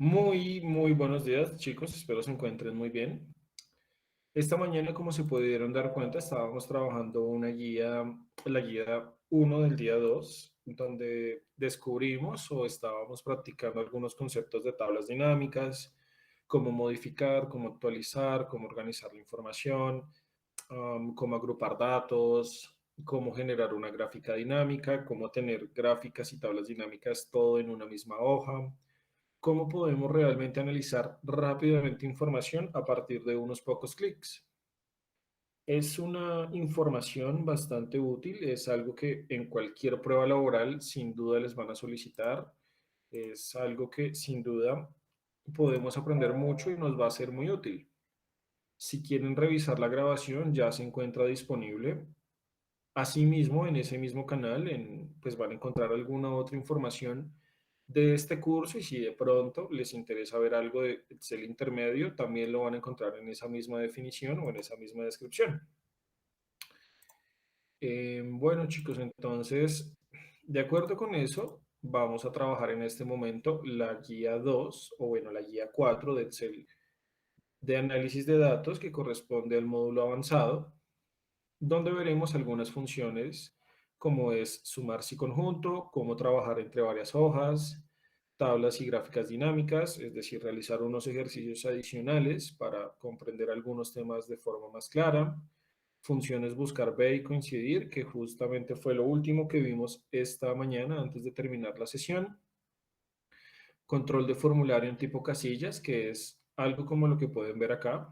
Muy buenos días, chicos. Espero se encuentren muy bien. Esta mañana, como se pudieron dar cuenta, estábamos trabajando una guía, la guía uno del día 2, donde descubrimos o estábamos practicando algunos conceptos de tablas dinámicas, cómo modificar, cómo actualizar, cómo organizar la información, cómo agrupar datos, cómo generar una gráfica dinámica, cómo tener gráficas y tablas dinámicas todo en una misma hoja. ¿Cómo podemos realmente analizar rápidamente información a partir de unos pocos clics? Es una información bastante útil, es algo que en cualquier prueba laboral sin duda les van a solicitar, es algo que sin duda podemos aprender mucho y nos va a ser muy útil. Si quieren revisar la grabación, ya se encuentra disponible. Asimismo, en ese mismo canal, pues van a encontrar alguna otra información de este curso y si de pronto les interesa ver algo de Excel intermedio, también lo van a encontrar en esa misma definición o en esa misma descripción. Bueno, chicos, entonces, de acuerdo con eso, vamos a trabajar en este momento la guía 2 o bueno, la guía 4 de Excel de análisis de datos que corresponde al módulo avanzado, donde veremos algunas funciones como es sumar y conjunto, cómo trabajar entre varias hojas, tablas y gráficas dinámicas, es decir, realizar unos ejercicios adicionales para comprender algunos temas de forma más clara, funciones buscar B y coincidir, que justamente fue lo último que vimos esta mañana antes de terminar la sesión, control de formulario en tipo casillas, que es algo como lo que pueden ver acá,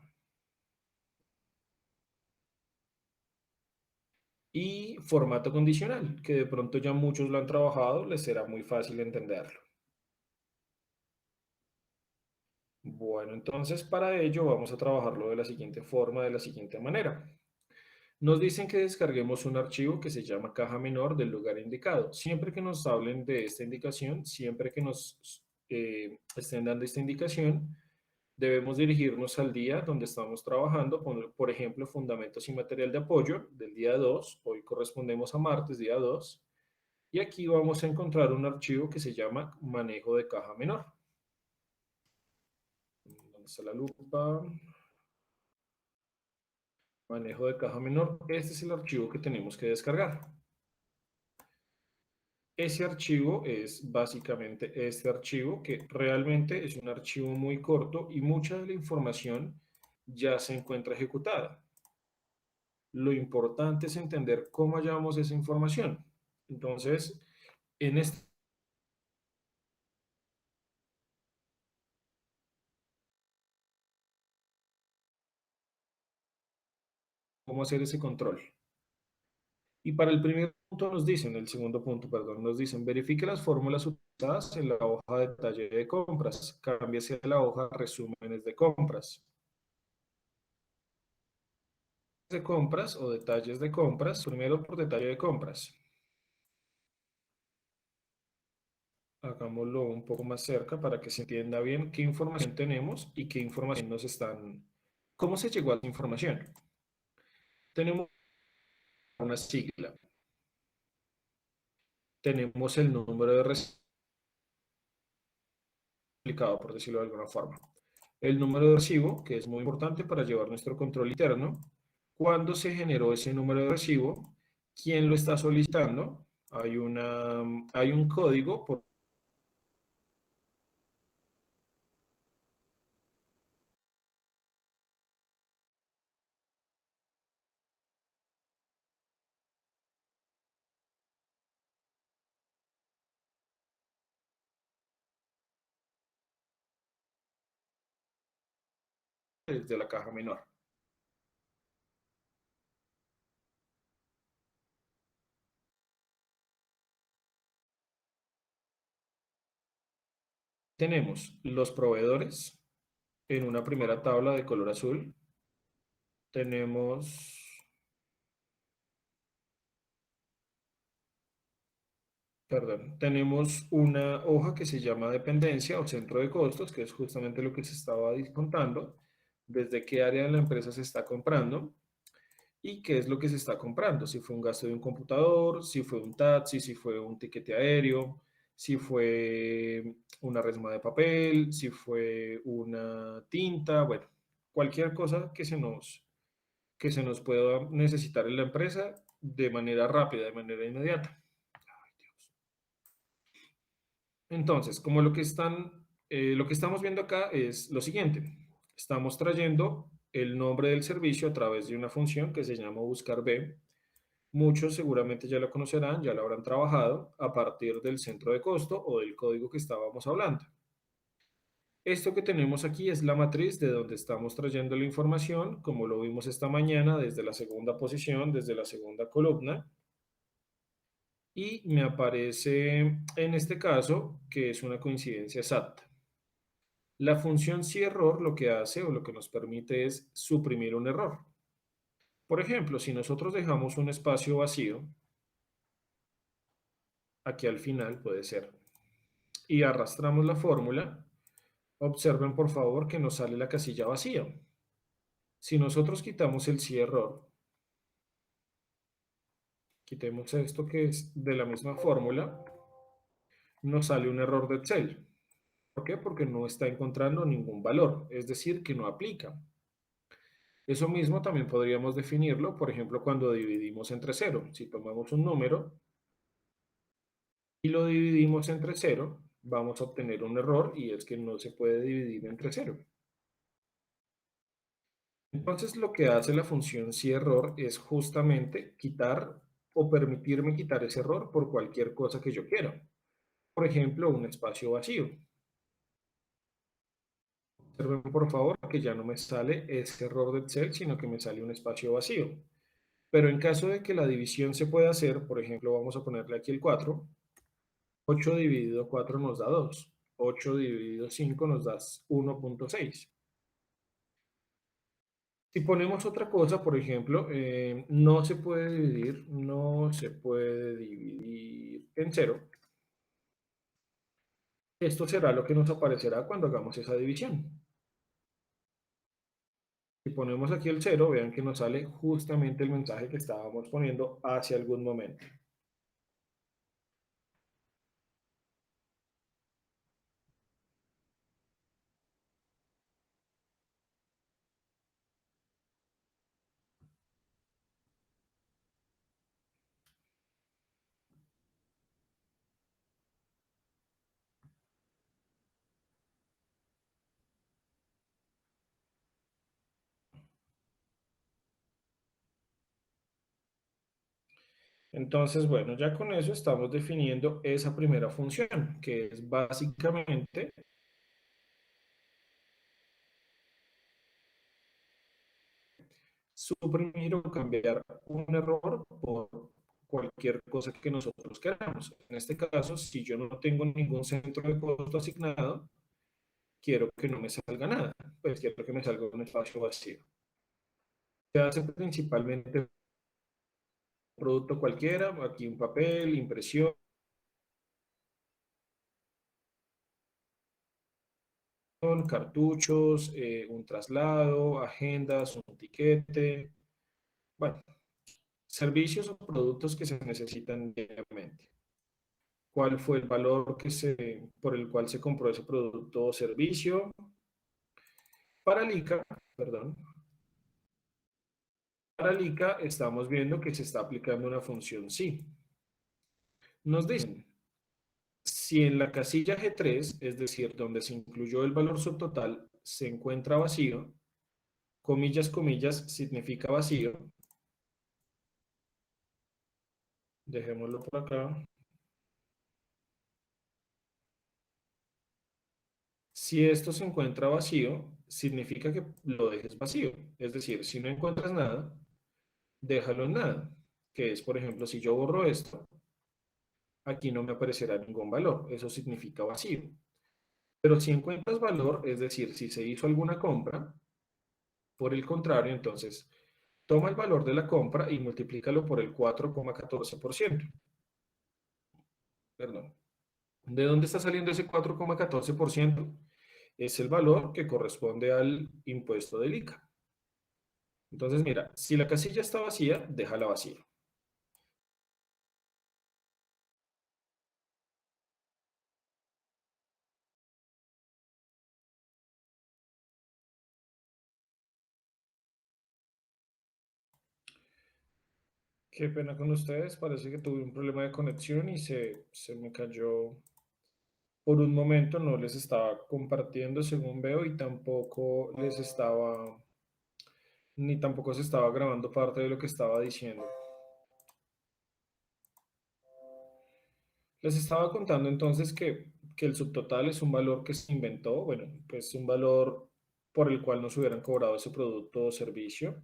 y formato condicional, que de pronto ya muchos lo han trabajado, les será muy fácil entenderlo. Bueno, entonces para ello vamos a trabajarlo de la siguiente forma, de la siguiente manera. Nos dicen que descarguemos un archivo que se llama caja menor del lugar indicado. Siempre que nos hablen de esta indicación, siempre que nos estén dando esta indicación, debemos dirigirnos al día donde estamos trabajando, por ejemplo, fundamentos y material de apoyo del día 2. Hoy correspondemos a martes, día 2. Y aquí vamos a encontrar un archivo que se llama manejo de caja menor. ¿Dónde está la lupa? Manejo de caja menor. Este es el archivo que tenemos que descargar. Ese archivo es básicamente este archivo que realmente es un archivo muy corto y mucha de la información ya se encuentra ejecutada. Lo importante es entender cómo hallamos esa información. Entonces, en este, cómo hacer ese control. Y para el primer punto nos dicen, el segundo punto, perdón, nos dicen, verifique las fórmulas utilizadas en la hoja de detalle de compras. Cámbiase a la hoja resúmenes de compras. De compras o detalles de compras, primero por detalle de compras. Hagámoslo un poco más cerca para que se entienda bien qué información tenemos y qué información nos están, cómo se llegó a esa información. Tenemos una sigla, tenemos el número de recibo aplicado, por decirlo de alguna forma. El número de recibo, que es muy importante para llevar nuestro control interno. ¿Cuándo se generó ese número de recibo? ¿Quién lo está solicitando? Hay un código por desde la caja menor. Tenemos los proveedores en una primera tabla de color azul. Tenemos, perdón, tenemos una hoja que se llama dependencia o centro de costos, que es justamente lo que se estaba contando, desde qué área de la empresa se está comprando y qué es lo que se está comprando, si fue un gasto de un computador, si fue un taxi, si fue un tiquete aéreo, si fue una resma de papel, si fue una tinta, bueno, cualquier cosa que se nos pueda necesitar en la empresa de manera rápida, de manera inmediata. Entonces, como lo que estamos viendo acá es lo siguiente. Estamos trayendo el nombre del servicio a través de una función que se llama buscar B. Muchos seguramente ya lo conocerán, ya lo habrán trabajado a partir del centro de costo o del código que estábamos hablando. Esto que tenemos aquí es la matriz de donde estamos trayendo la información, como lo vimos esta mañana desde la segunda posición, desde la segunda columna. Y me aparece en este caso que es una coincidencia exacta. La función si-error lo que hace o lo que nos permite es suprimir un error. Por ejemplo, si nosotros dejamos un espacio vacío, aquí al final puede ser, y arrastramos la fórmula, observen por favor que nos sale la casilla vacía. Si nosotros quitamos el si-error, quitemos esto que es de la misma fórmula, nos sale un error de Excel. ¿Por qué? Porque no está encontrando ningún valor, es decir, que no aplica. Eso mismo también podríamos definirlo, por ejemplo, cuando dividimos entre cero. Si tomamos un número y lo dividimos entre cero, vamos a obtener un error y es que no se puede dividir entre cero. Entonces, lo que hace la función si-error es justamente quitar o permitirme quitar ese error por cualquier cosa que yo quiera. Por ejemplo, un espacio vacío. Observen por favor que ya no me sale ese error de Excel, sino que me sale un espacio vacío. Pero en caso de que la división se pueda hacer, por ejemplo, vamos a ponerle aquí el 4, 8 dividido 4 nos da 2, 8 dividido 5 nos da 1.6. Si ponemos otra cosa, por ejemplo, no se puede dividir en cero. Esto será lo que nos aparecerá cuando hagamos esa división. Si ponemos aquí el cero, vean que nos sale justamente el mensaje que estábamos poniendo hace algún momento. Entonces, bueno, ya con eso estamos definiendo esa primera función, que es básicamente suprimir o cambiar un error por cualquier cosa que nosotros queramos. En este caso, si yo no tengo ningún centro de costo asignado, quiero que no me salga nada, pues quiero que me salga un espacio vacío. Se hace principalmente un producto cualquiera, aquí un papel, impresión, cartuchos, un traslado, agendas, un tiquete, bueno, servicios o productos que se necesitan diariamente. ¿Cuál fue el valor por el cual se compró ese producto o servicio? Para el ICA, perdón, para el ICA estamos viendo que se está aplicando una función sí. Nos dicen, si en la casilla G3, es decir, donde se incluyó el valor subtotal, se encuentra vacío, comillas, comillas, significa vacío. Dejémoslo por acá. Si esto se encuentra vacío, significa que lo dejes vacío. Es decir, si no encuentras nada, déjalo en nada. Que es, por ejemplo, si yo borro esto, aquí no me aparecerá ningún valor. Eso significa vacío. Pero si encuentras valor, es decir, si se hizo alguna compra, por el contrario, entonces toma el valor de la compra y multiplícalo por el 4,14%. Perdón. ¿De dónde está saliendo ese 4,14%? Es el valor que corresponde al impuesto del ICA. Entonces, mira, si la casilla está vacía, déjala vacía. Qué pena con ustedes, parece que tuve un problema de conexión y se me cayó por un momento, no les estaba compartiendo según veo y tampoco les estaba, ni tampoco se estaba grabando parte de lo que estaba diciendo. Les estaba contando entonces que el subtotal es un valor que se inventó, bueno, pues un valor por el cual nos hubieran cobrado ese producto o servicio.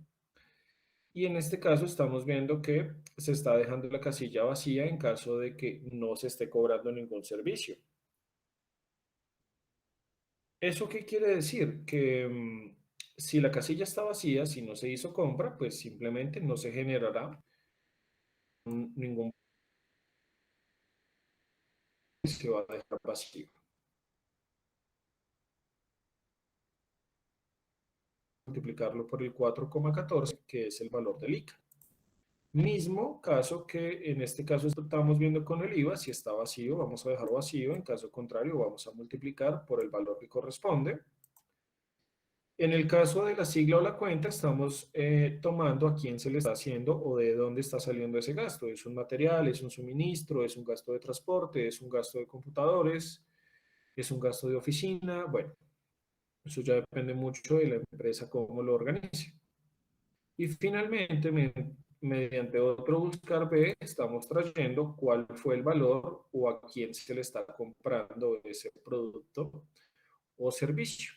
Y en este caso estamos viendo que se está dejando la casilla vacía en caso de que no se esté cobrando ningún servicio. ¿Eso qué quiere decir? Que si la casilla está vacía, si no se hizo compra, pues simplemente no se generará ningún, se va a dejar vacío. Multiplicarlo por el 4,14, que es el valor del ICA. Mismo caso que en este caso estamos viendo con el IVA, si está vacío, vamos a dejarlo vacío, en caso contrario, vamos a multiplicar por el valor que corresponde. En el caso de la sigla o la cuenta, estamos tomando a quién se le está haciendo o de dónde está saliendo ese gasto. ¿Es un material, es un suministro, es un gasto de transporte, es un gasto de computadores, es un gasto de oficina? Bueno, eso ya depende mucho de la empresa, cómo lo organice. Y finalmente, mediante otro buscar B, estamos trayendo cuál fue el valor o a quién se le está comprando ese producto o servicio.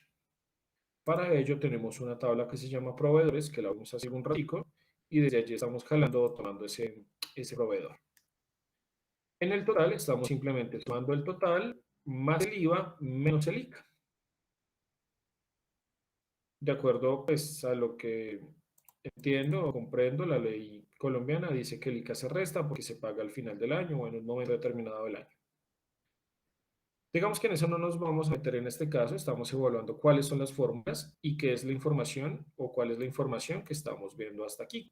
Para ello tenemos una tabla que se llama proveedores, que la vamos a hacer un ratico, y desde allí estamos jalando o tomando ese proveedor. En el total estamos simplemente sumando el total más el IVA menos el ICA. De acuerdo pues, a lo que entiendo o comprendo, la ley colombiana dice que el ICA se resta porque se paga al final del año o en un momento determinado del año. Digamos que en eso no nos vamos a meter en este caso, estamos evaluando cuáles son las fórmulas y qué es la información o cuál es la información que estamos viendo hasta aquí.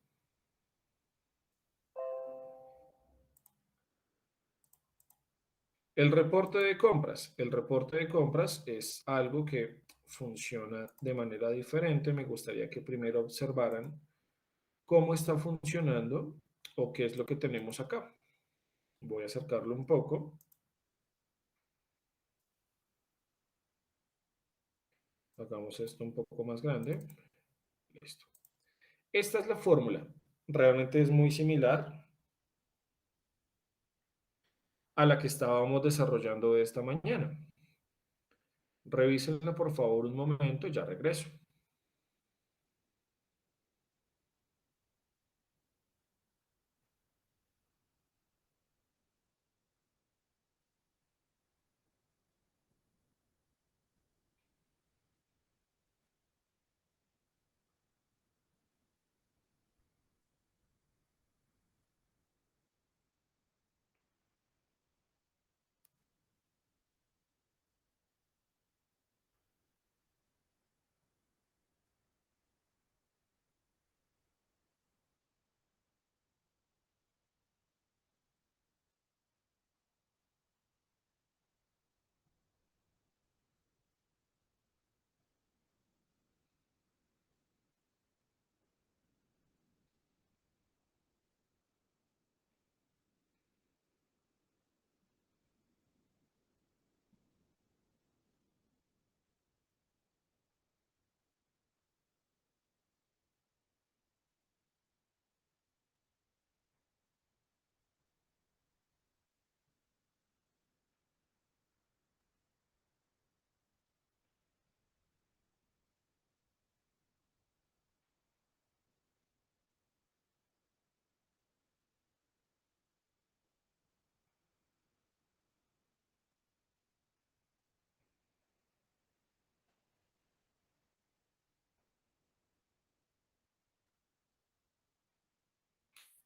El reporte de compras. El reporte de compras es algo que funciona de manera diferente. Me gustaría que primero observaran cómo está funcionando o qué es lo que tenemos acá. Voy a acercarlo un poco. Hagamos esto un poco más grande. Listo. Esta es la fórmula. Realmente es muy similar a la que estábamos desarrollando esta mañana. Revísenla por favor un momento, ya regreso.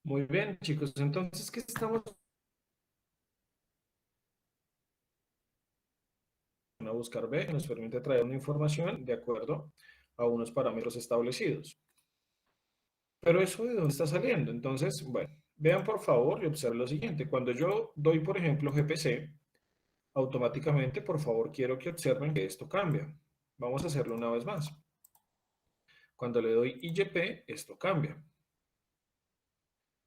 Muy bien, chicos. Entonces, ¿qué estamos a buscar B? Que nos permite traer una información de acuerdo a unos parámetros establecidos. Pero eso de dónde está saliendo. Entonces, bueno, vean por favor y observen lo siguiente. Cuando yo doy, por ejemplo, GPC, automáticamente, por favor, quiero que observen que esto cambia. Vamos a hacerlo una vez más. Cuando le doy IGP, esto cambia.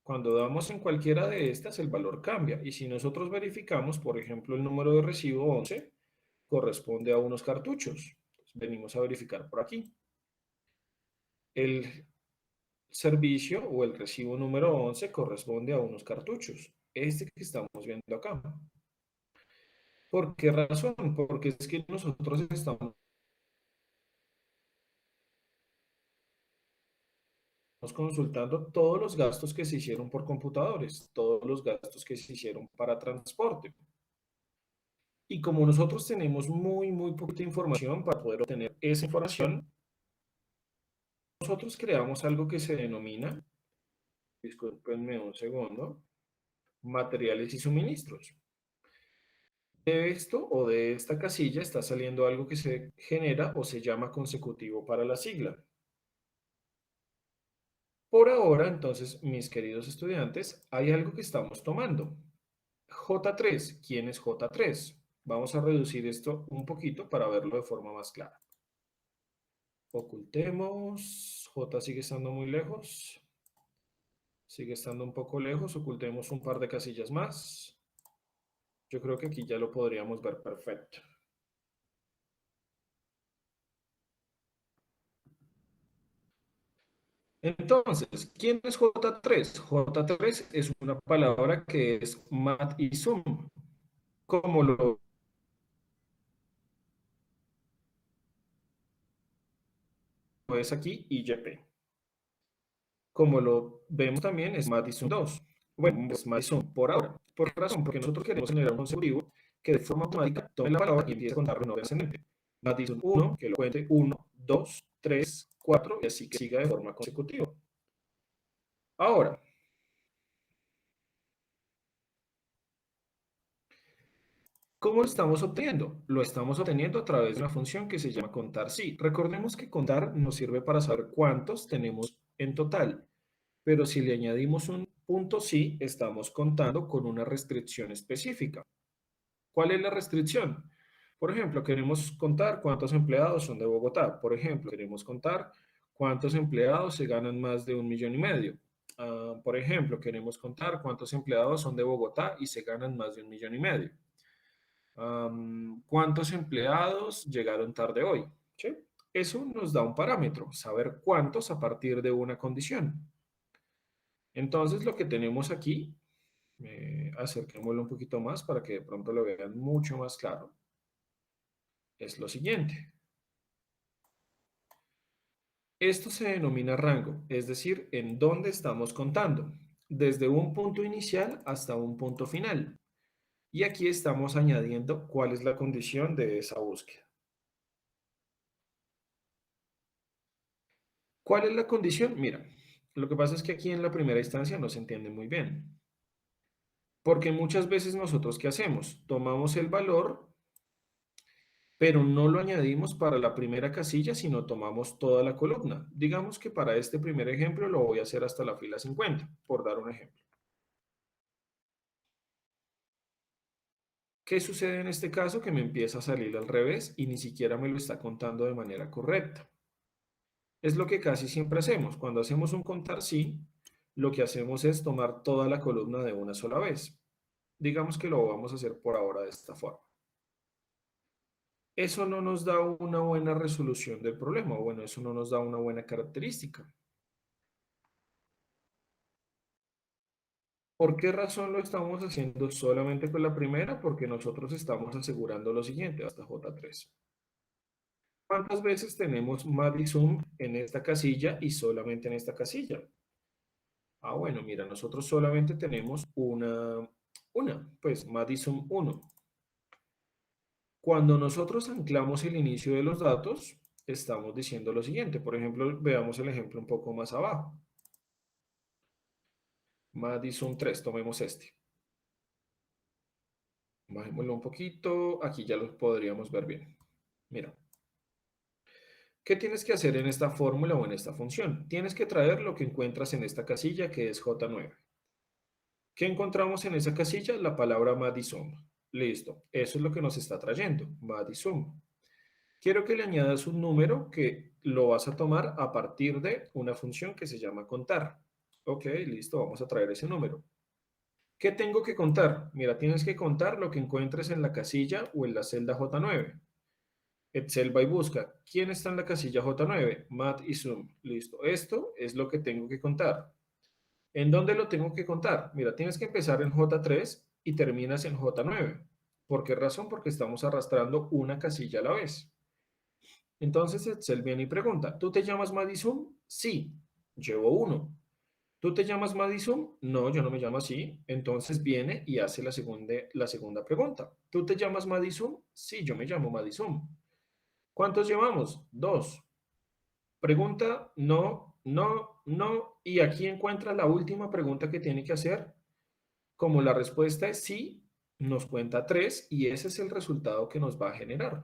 Cuando damos en cualquiera de estas, el valor cambia. Y si nosotros verificamos, por ejemplo, el número de recibo 11 corresponde a unos cartuchos. Entonces, venimos a verificar por aquí. El servicio o el recibo número 11 corresponde a unos cartuchos. Este que estamos viendo acá. ¿Por qué razón? Porque es que nosotros estamos consultando todos los gastos que se hicieron por computadores, todos los gastos que se hicieron para transporte. Y como nosotros tenemos muy poquita información para poder obtener esa información, nosotros creamos algo que se denomina, discúlpenme un segundo, materiales y suministros. De esto o de esta casilla está saliendo algo que se genera o se llama consecutivo para la sigla. Por ahora, entonces, mis queridos estudiantes, hay algo que estamos tomando. J3, ¿quién es J3? Vamos a reducir esto un poquito para verlo de forma más clara. Ocultemos, J sigue estando muy lejos, sigue estando un poco lejos, ocultemos un par de casillas más. Yo creo que aquí ya lo podríamos ver perfecto. Entonces, ¿quién es J3? J3 es una palabra que es mat y sum, como lo es aquí IYP. Como lo vemos también es mat y sum 2. Bueno, es mat y sum por ahora. ¿Por qué razón? Porque nosotros queremos generar un consecutivo que de forma automática tome la palabra y empiece a contar en orden ascendente. Mat y sum 1, que lo cuente 1, 2, 3, 4 y así que siga de forma consecutiva. Ahora, ¿cómo lo estamos obteniendo? Lo estamos obteniendo a través de una función que se llama contar sí. Recordemos que contar nos sirve para saber cuántos tenemos en total, pero si le añadimos un punto sí, estamos contando con una restricción específica. ¿Cuál es la restricción? Por ejemplo, queremos contar cuántos empleados son de Bogotá. Por ejemplo, queremos contar cuántos empleados se ganan más de 1,5 millones. Por ejemplo, queremos contar cuántos empleados son de Bogotá y se ganan más de 1,5 millones. ¿Cuántos empleados llegaron tarde hoy? ¿Sí? Eso nos da un parámetro, saber cuántos a partir de una condición. Entonces, lo que tenemos aquí, acerquémoslo un poquito más para que de pronto lo vean mucho más claro, es lo siguiente. Esto se denomina rango, es decir, en dónde estamos contando, desde un punto inicial hasta un punto final. Y aquí estamos añadiendo cuál es la condición de esa búsqueda. ¿Cuál es la condición? Mira, lo que pasa es que aquí en la primera instancia no se entiende muy bien. Porque muchas veces nosotros, ¿qué hacemos? Tomamos el valor, pero no lo añadimos para la primera casilla, sino tomamos toda la columna. Digamos que para este primer ejemplo lo voy a hacer hasta la fila 50, por dar un ejemplo. ¿Qué sucede en este caso? Que me empieza a salir al revés y ni siquiera me lo está contando de manera correcta. Es lo que casi siempre hacemos. Cuando hacemos un contar sí, lo que hacemos es tomar toda la columna de una sola vez. Digamos que lo vamos a hacer por ahora de esta forma. Eso no nos da una buena resolución del problema, o bueno, eso no nos da una buena característica. ¿Por qué razón lo estamos haciendo solamente con la primera? Porque nosotros estamos asegurando lo siguiente, hasta J3. ¿Cuántas veces tenemos Madison en esta casilla y solamente en esta casilla? Bueno, mira, nosotros solamente tenemos pues Madison 1. Cuando nosotros anclamos el inicio de los datos, estamos diciendo lo siguiente. Por ejemplo, veamos el ejemplo un poco más abajo. Madison 3, tomemos este. Bajémoslo un poquito, aquí ya lo podríamos ver bien. Mira, ¿qué tienes que hacer en esta fórmula o en esta función? Tienes que traer lo que encuentras en esta casilla que es J9. ¿Qué encontramos en esa casilla? La palabra Madison. Listo, eso es lo que nos está trayendo, Madison. Quiero que le añadas un número que lo vas a tomar a partir de una función que se llama contar. Ok, listo, vamos a traer ese número. ¿Qué tengo que contar? Mira, tienes que contar lo que encuentres en la casilla o en la celda J9. Excel va y busca. ¿Quién está en la casilla J9? Matt y Zoom. Listo. Esto es lo que tengo que contar. ¿En dónde lo tengo que contar? Mira, tienes que empezar en J3 y terminas en J9. ¿Por qué razón? Porque estamos arrastrando una casilla a la vez. Entonces Excel viene y pregunta, ¿tú te llamas Madison? Sí, llevo uno. ¿Tú te llamas Madison? No, yo no me llamo así. Entonces viene y hace la segunda pregunta. ¿Tú te llamas Madison? Sí, yo me llamo Madison. ¿Cuántos llevamos? Dos. Pregunta, no, no, no. Y aquí encuentra la última pregunta que tiene que hacer. Como la respuesta es sí, nos cuenta tres y ese es el resultado que nos va a generar.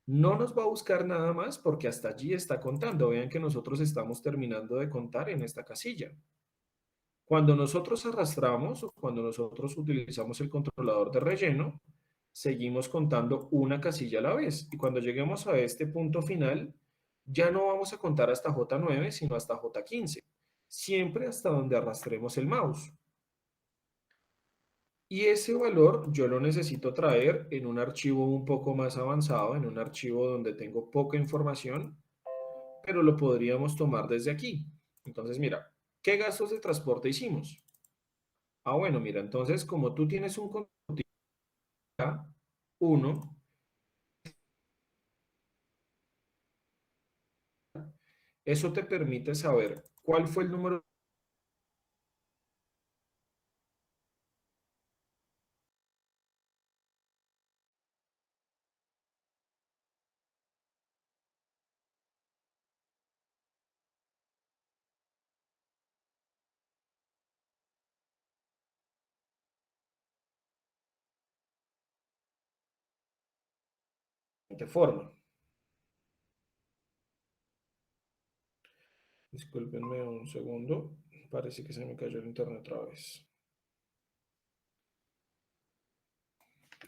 No nos va a buscar nada más porque hasta allí está contando. Vean que nosotros estamos terminando de contar en esta casilla. Cuando nosotros arrastramos o cuando nosotros utilizamos el controlador de relleno, seguimos contando una casilla a la vez. Y cuando lleguemos a este punto final, ya no vamos a contar hasta J9, sino hasta J15. Siempre hasta donde arrastremos el mouse. Y ese valor yo lo necesito traer en un archivo un poco más avanzado, en un archivo donde tengo poca información, pero lo podríamos tomar desde aquí. Entonces, mira, ¿qué gastos de transporte hicimos? Ah, bueno, mira, entonces como tú tienes un conductivo uno, eso te permite saber cuál fue el número de forma. Discúlpenme un segundo, parece que se me cayó el internet otra vez.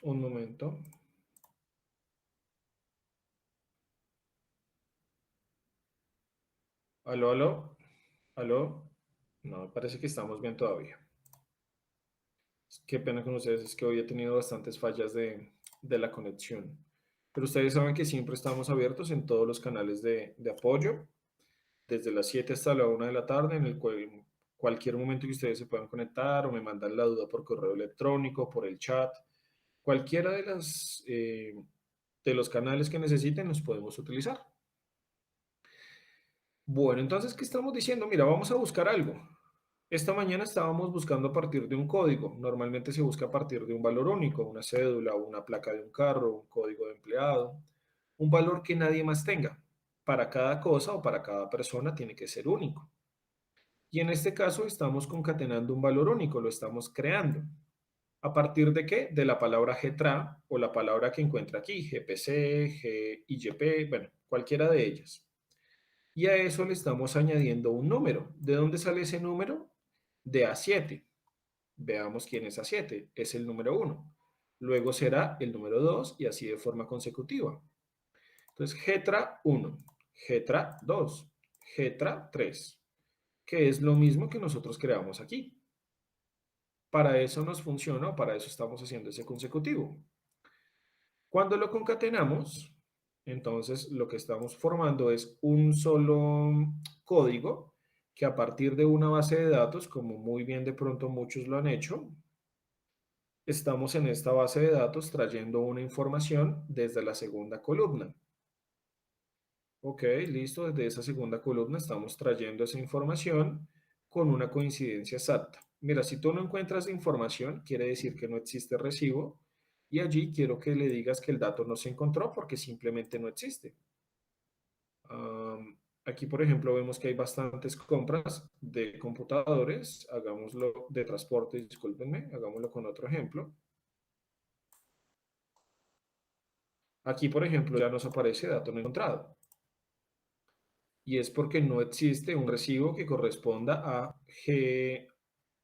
Un momento. Aló, aló, aló. No, parece que estamos bien todavía. Qué pena con ustedes, es que hoy he tenido bastantes fallas de la conexión. Pero ustedes saben que siempre estamos abiertos en todos los canales de apoyo, desde las 7 hasta la 1 de la tarde, en el cual cualquier momento que ustedes se puedan conectar o me mandan la duda por correo electrónico, por el chat, cualquiera de los canales que necesiten los podemos utilizar. Bueno, entonces, ¿qué estamos diciendo? Mira, vamos a buscar algo. Esta mañana estábamos buscando a partir de un código. Normalmente se busca a partir de un valor único, una cédula, una placa de un carro, un código de empleado, un valor que nadie más tenga. Para cada cosa o para cada persona tiene que ser único. Y en este caso estamos concatenando un valor único, lo estamos creando. ¿A partir de qué? De la palabra GTRA o la palabra que encuentra aquí, GPC, GIGP, bueno, cualquiera de ellas. Y a eso le estamos añadiendo un número. ¿De dónde sale ese número? De A7. Veamos quién es A7. Es el número 1. Luego será el número 2 y así de forma consecutiva. Entonces, GETRA 1, GETRA 2, GETRA 3, que es lo mismo que nosotros creamos aquí. Para eso nos funciona, para eso estamos haciendo ese consecutivo. Cuando lo concatenamos, entonces lo que estamos formando es un solo código que a partir de una base de datos, como muy bien de pronto muchos lo han hecho, estamos en esta base de datos trayendo una información desde la segunda columna. Ok, listo, desde esa segunda columna estamos trayendo esa información con una coincidencia exacta. Mira, si tú no encuentras información, quiere decir que no existe recibo y allí quiero que le digas que el dato no se encontró porque simplemente no existe. Aquí, por ejemplo, vemos que hay bastantes compras de computadores. Hagámoslo de transporte, discúlpenme, hagámoslo con otro ejemplo. Aquí, por ejemplo, ya nos aparece dato no encontrado. Y es porque no existe un recibo que corresponda a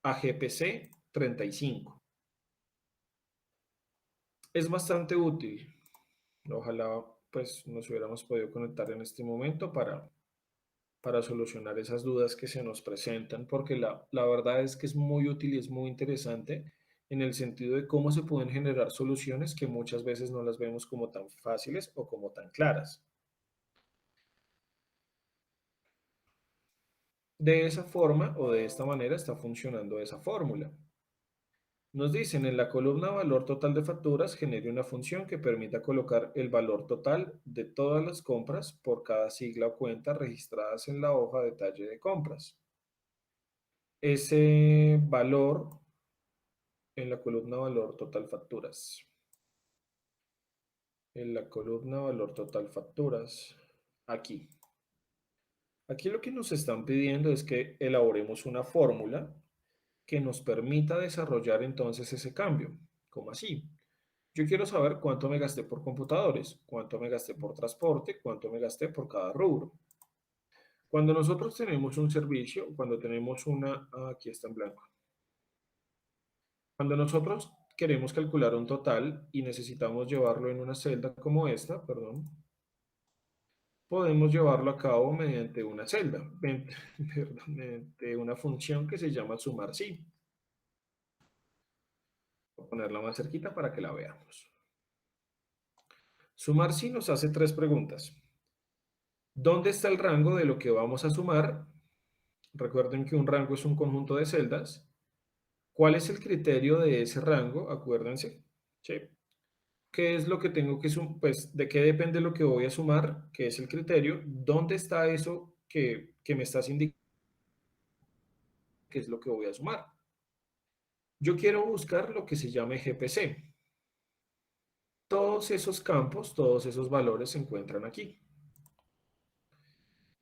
GPC 35. Es bastante útil. Ojalá pues nos hubiéramos podido conectar en este momento para solucionar esas dudas que se nos presentan, porque la verdad es que es muy útil y es muy interesante en el sentido de cómo se pueden generar soluciones que muchas veces no las vemos como tan fáciles o como tan claras. De esa forma o de esta manera está funcionando esa fórmula. Nos dicen en la columna valor total de facturas genere una función que permita colocar el valor total de todas las compras por cada sigla o cuenta registradas en la hoja de detalle de compras. Ese valor en la columna valor total facturas. En la columna valor total facturas. Aquí. Aquí lo que nos están pidiendo es que elaboremos una fórmula que nos permita desarrollar entonces ese cambio. ¿Cómo así? Yo quiero saber cuánto me gasté por computadores, cuánto me gasté por transporte, cuánto me gasté por cada rubro. Cuando nosotros tenemos un servicio, cuando tenemos aquí está en blanco. Cuando nosotros queremos calcular un total y necesitamos llevarlo en una celda como esta, perdón, podemos llevarlo a cabo mediante una celda, perdón, mediante una función que se llama sumar sí. Voy a ponerla más cerquita para que la veamos. Sumar sí nos hace tres preguntas. ¿Dónde está el rango de lo que vamos a sumar? Recuerden que un rango es un conjunto de celdas. ¿Cuál es el criterio de ese rango? Acuérdense. ¿Sí? ¿Qué es lo que tengo que sumar? Pues, ¿de qué depende lo que voy a sumar? ¿Qué es el criterio? ¿Dónde está eso que me estás indicando qué es lo que voy a sumar? Yo quiero buscar lo que se llame GPC. Todos esos campos, todos esos valores se encuentran aquí,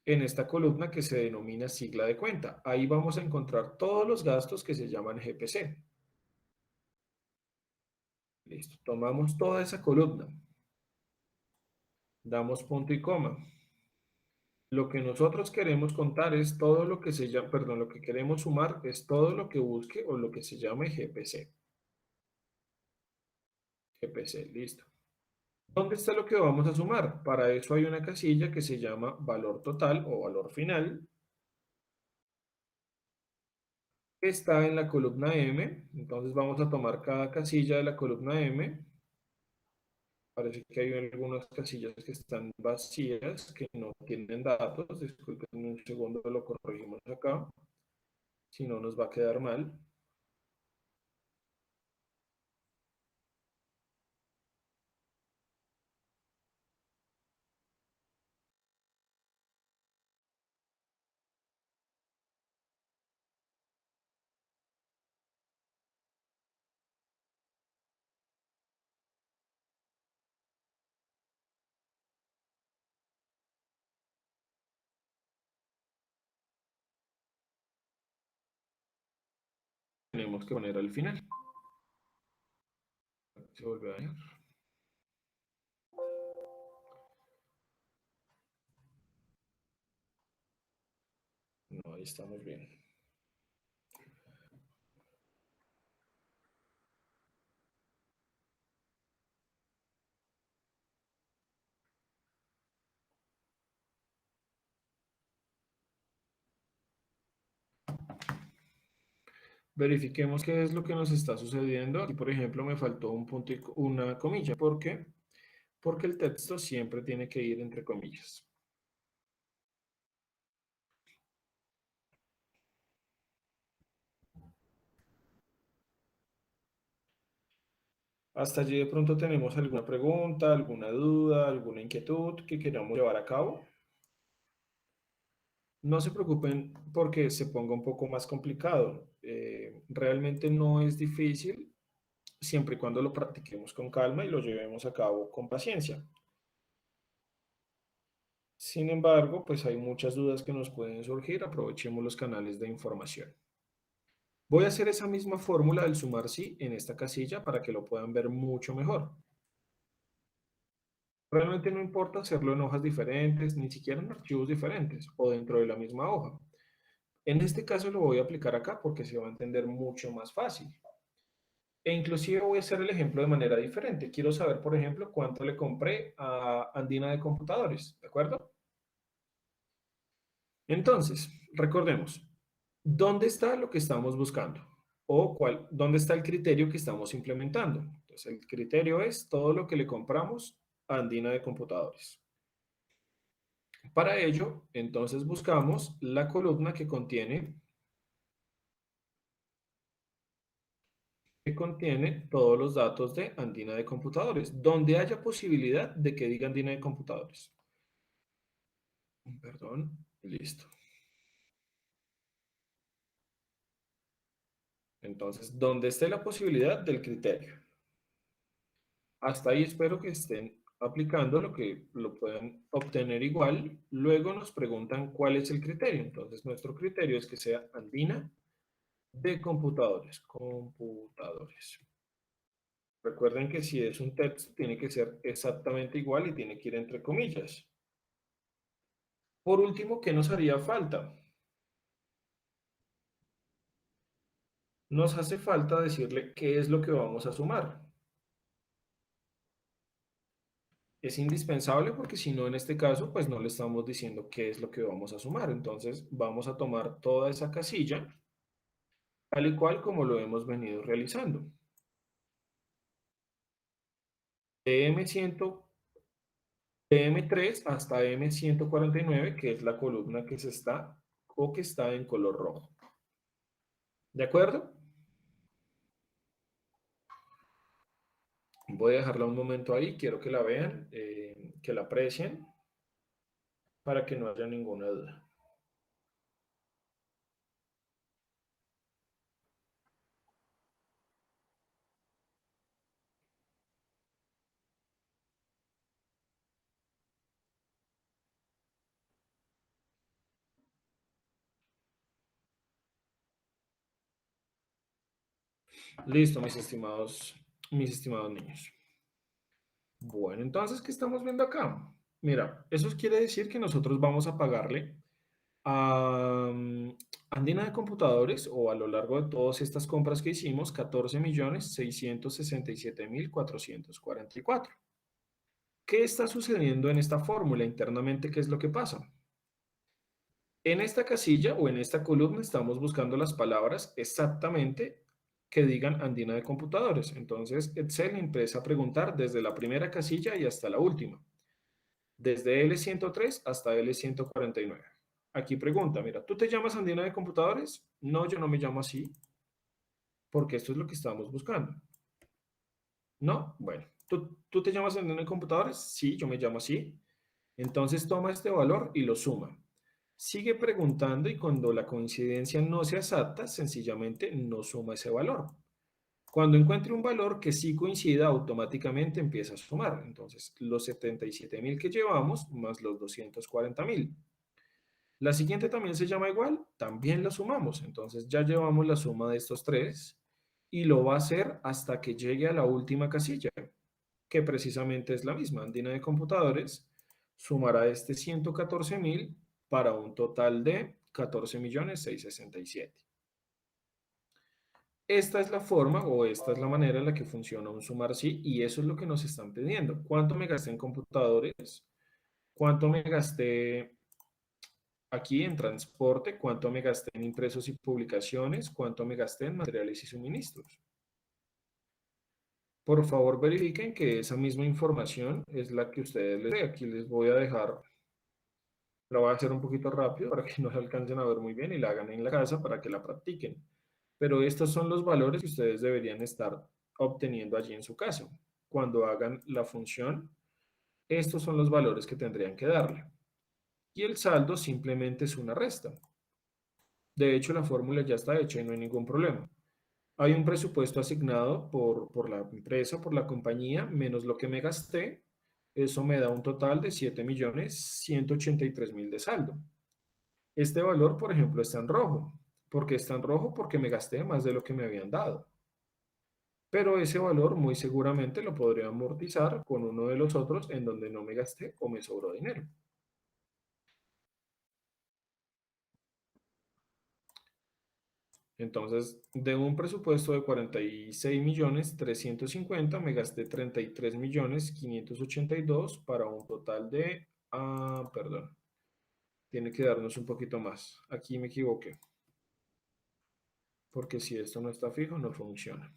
en esta columna que se denomina sigla de cuenta. Ahí vamos a encontrar todos los gastos que se llaman GPC. Listo, tomamos toda esa columna, damos punto y coma. Lo que nosotros queremos contar es todo lo que se llama, perdón, lo que queremos sumar es todo lo que busque o lo que se llame GPC. GPC, listo. ¿Dónde está lo que vamos a sumar? Para eso hay una casilla que se llama valor total o valor final, que está en la columna M. Entonces vamos a tomar cada casilla de la columna M. Parece que hay algunas casillas que están vacías, que no tienen datos. Disculpen un segundo, lo corregimos acá. Si no, nos va a quedar mal. Tenemos que poner al final. Se vuelve a dañar. No, ahí estamos bien. Verifiquemos qué es lo que nos está sucediendo. Aquí, por ejemplo, me faltó un punto y una comilla. ¿Por qué? Porque el texto siempre tiene que ir entre comillas. Hasta allí de pronto tenemos alguna pregunta, alguna duda, alguna inquietud que queramos llevar a cabo. No se preocupen porque se ponga un poco más complicado. Realmente no es difícil siempre y cuando lo practiquemos con calma y lo llevemos a cabo con paciencia. Sin embargo, pues hay muchas dudas que nos pueden surgir. Aprovechemos los canales de información. Voy a hacer esa misma fórmula del sumar sí en esta casilla para que lo puedan ver mucho mejor. Realmente no importa hacerlo en hojas diferentes, ni siquiera en archivos diferentes o dentro de la misma hoja. En este caso lo voy a aplicar acá porque se va a entender mucho más fácil. E inclusive voy a hacer el ejemplo de manera diferente. Quiero saber, por ejemplo, cuánto le compré a Andina de Computadores, ¿de acuerdo? Entonces, recordemos, ¿dónde está lo que estamos buscando? O ¿dónde está el criterio que estamos implementando? Entonces, el criterio es todo lo que le compramos a Andina de Computadores. Para ello, entonces buscamos la columna que contiene todos los datos de Andina de Computadores, donde haya posibilidad de que diga Andina de Computadores. Perdón, listo. Entonces, donde esté la posibilidad del criterio. Hasta ahí espero que estén aplicando lo que lo puedan obtener igual. Luego nos preguntan cuál es el criterio. Entonces, nuestro criterio es que sea Andina de computadores. Computadores. Recuerden que si es un texto, tiene que ser exactamente igual y tiene que ir entre comillas. Por último, ¿qué nos haría falta? Nos hace falta decirle qué es lo que vamos a sumar. Es indispensable porque si no, en este caso, pues no le estamos diciendo qué es lo que vamos a sumar. Entonces, vamos a tomar toda esa casilla, tal y cual como lo hemos venido realizando. De M3 hasta M149, que es la columna que se está o que está en color rojo. ¿De acuerdo? Voy a dejarla un momento ahí, quiero que la vean, que la aprecien, para que no haya ninguna duda. Listo, mis estimados niños. Bueno, entonces, ¿qué estamos viendo acá? Mira, eso quiere decir que nosotros vamos a pagarle a Andina de Computadores o a lo largo de todas estas compras que hicimos, 14.667.444. ¿Qué está sucediendo en esta fórmula internamente? ¿Qué es lo que pasa? En esta casilla o en esta columna estamos buscando las palabras exactamente que digan Andina de Computadores. Entonces, Excel empieza a preguntar desde la primera casilla y hasta la última. Desde L103 hasta L149. Aquí pregunta, mira, ¿tú te llamas Andina de Computadores? No, yo no me llamo así, porque esto es lo que estamos buscando. ¿No? Bueno, ¿tú te llamas Andina de Computadores? Sí, yo me llamo así. Entonces toma este valor y lo suma. Sigue preguntando y cuando la coincidencia no sea exacta, sencillamente no suma ese valor. Cuando encuentre un valor que sí coincida, automáticamente empieza a sumar. Entonces, los 77.000 que llevamos más los 240.000. La siguiente también se llama igual, también la sumamos. Entonces, ya llevamos la suma de estos tres y lo va a hacer hasta que llegue a la última casilla, que precisamente es la misma. Andina de Computadores sumará este 114.000 para un total de 14.667.000. Esta es la forma o esta es la manera en la que funciona un sumar sí y eso es lo que nos están pidiendo. ¿Cuánto me gasté en computadores? ¿Cuánto me gasté aquí en transporte? ¿Cuánto me gasté en impresos y publicaciones? ¿Cuánto me gasté en materiales y suministros? Por favor, verifiquen que esa misma información es la que ustedes les dé. Aquí les voy a dejar, la voy a hacer un poquito rápido para que no la alcancen a ver muy bien y la hagan en la casa para que la practiquen. Pero estos son los valores que ustedes deberían estar obteniendo allí en su casa. Cuando hagan la función, estos son los valores que tendrían que darle. Y el saldo simplemente es una resta. De hecho, la fórmula ya está hecha y no hay ningún problema. Hay un presupuesto asignado por la empresa, por la compañía, menos lo que me gasté. Eso me da un total de 7.183.000 de saldo. Este valor, por ejemplo, está en rojo. ¿Por qué está en rojo? Porque me gasté más de lo que me habían dado. Pero ese valor muy seguramente lo podría amortizar con uno de los otros en donde no me gasté o me sobró dinero. Entonces, de un presupuesto de 46.350.000, me gasté 33.582.000 para un total de, perdón, Tiene que darnos un poquito más. Aquí me equivoqué, porque si esto no está fijo, no funciona.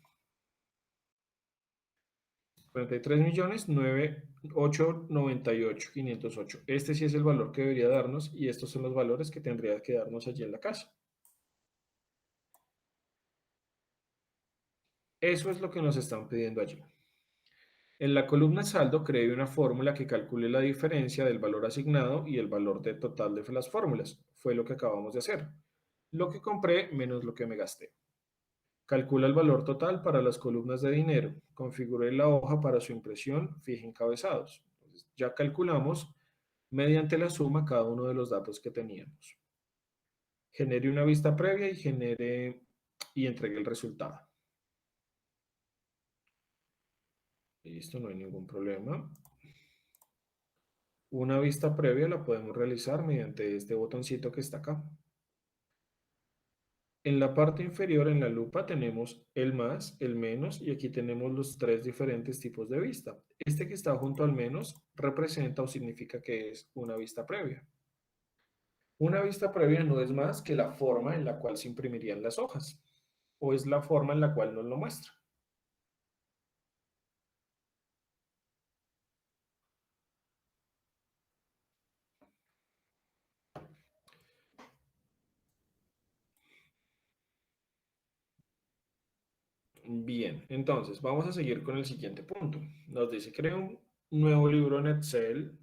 43.908.508. Este sí es el valor que debería darnos y estos son los valores que tendría que darnos allí en la casa. Eso es lo que nos están pidiendo allí. En la columna saldo creé una fórmula que calcule la diferencia del valor asignado y el valor de total de las fórmulas. Fue lo que acabamos de hacer. Lo que compré menos lo que me gasté. Calcula el valor total para las columnas de dinero. Configure la hoja para su impresión, fije encabezados. Entonces, ya calculamos mediante la suma cada uno de los datos que teníamos. Genere una vista previa y entregue el resultado. Listo, no hay ningún problema. Una vista previa la podemos realizar mediante este botoncito que está acá. En la parte inferior, en la lupa, tenemos el más, el menos, y aquí tenemos los tres diferentes tipos de vista. Este que está junto al menos representa o significa que es una vista previa. Una vista previa no es más que la forma en la cual se imprimirían las hojas, o es la forma en la cual nos lo muestra. Bien, entonces vamos a seguir con el siguiente punto. Nos dice, crea un nuevo libro en Excel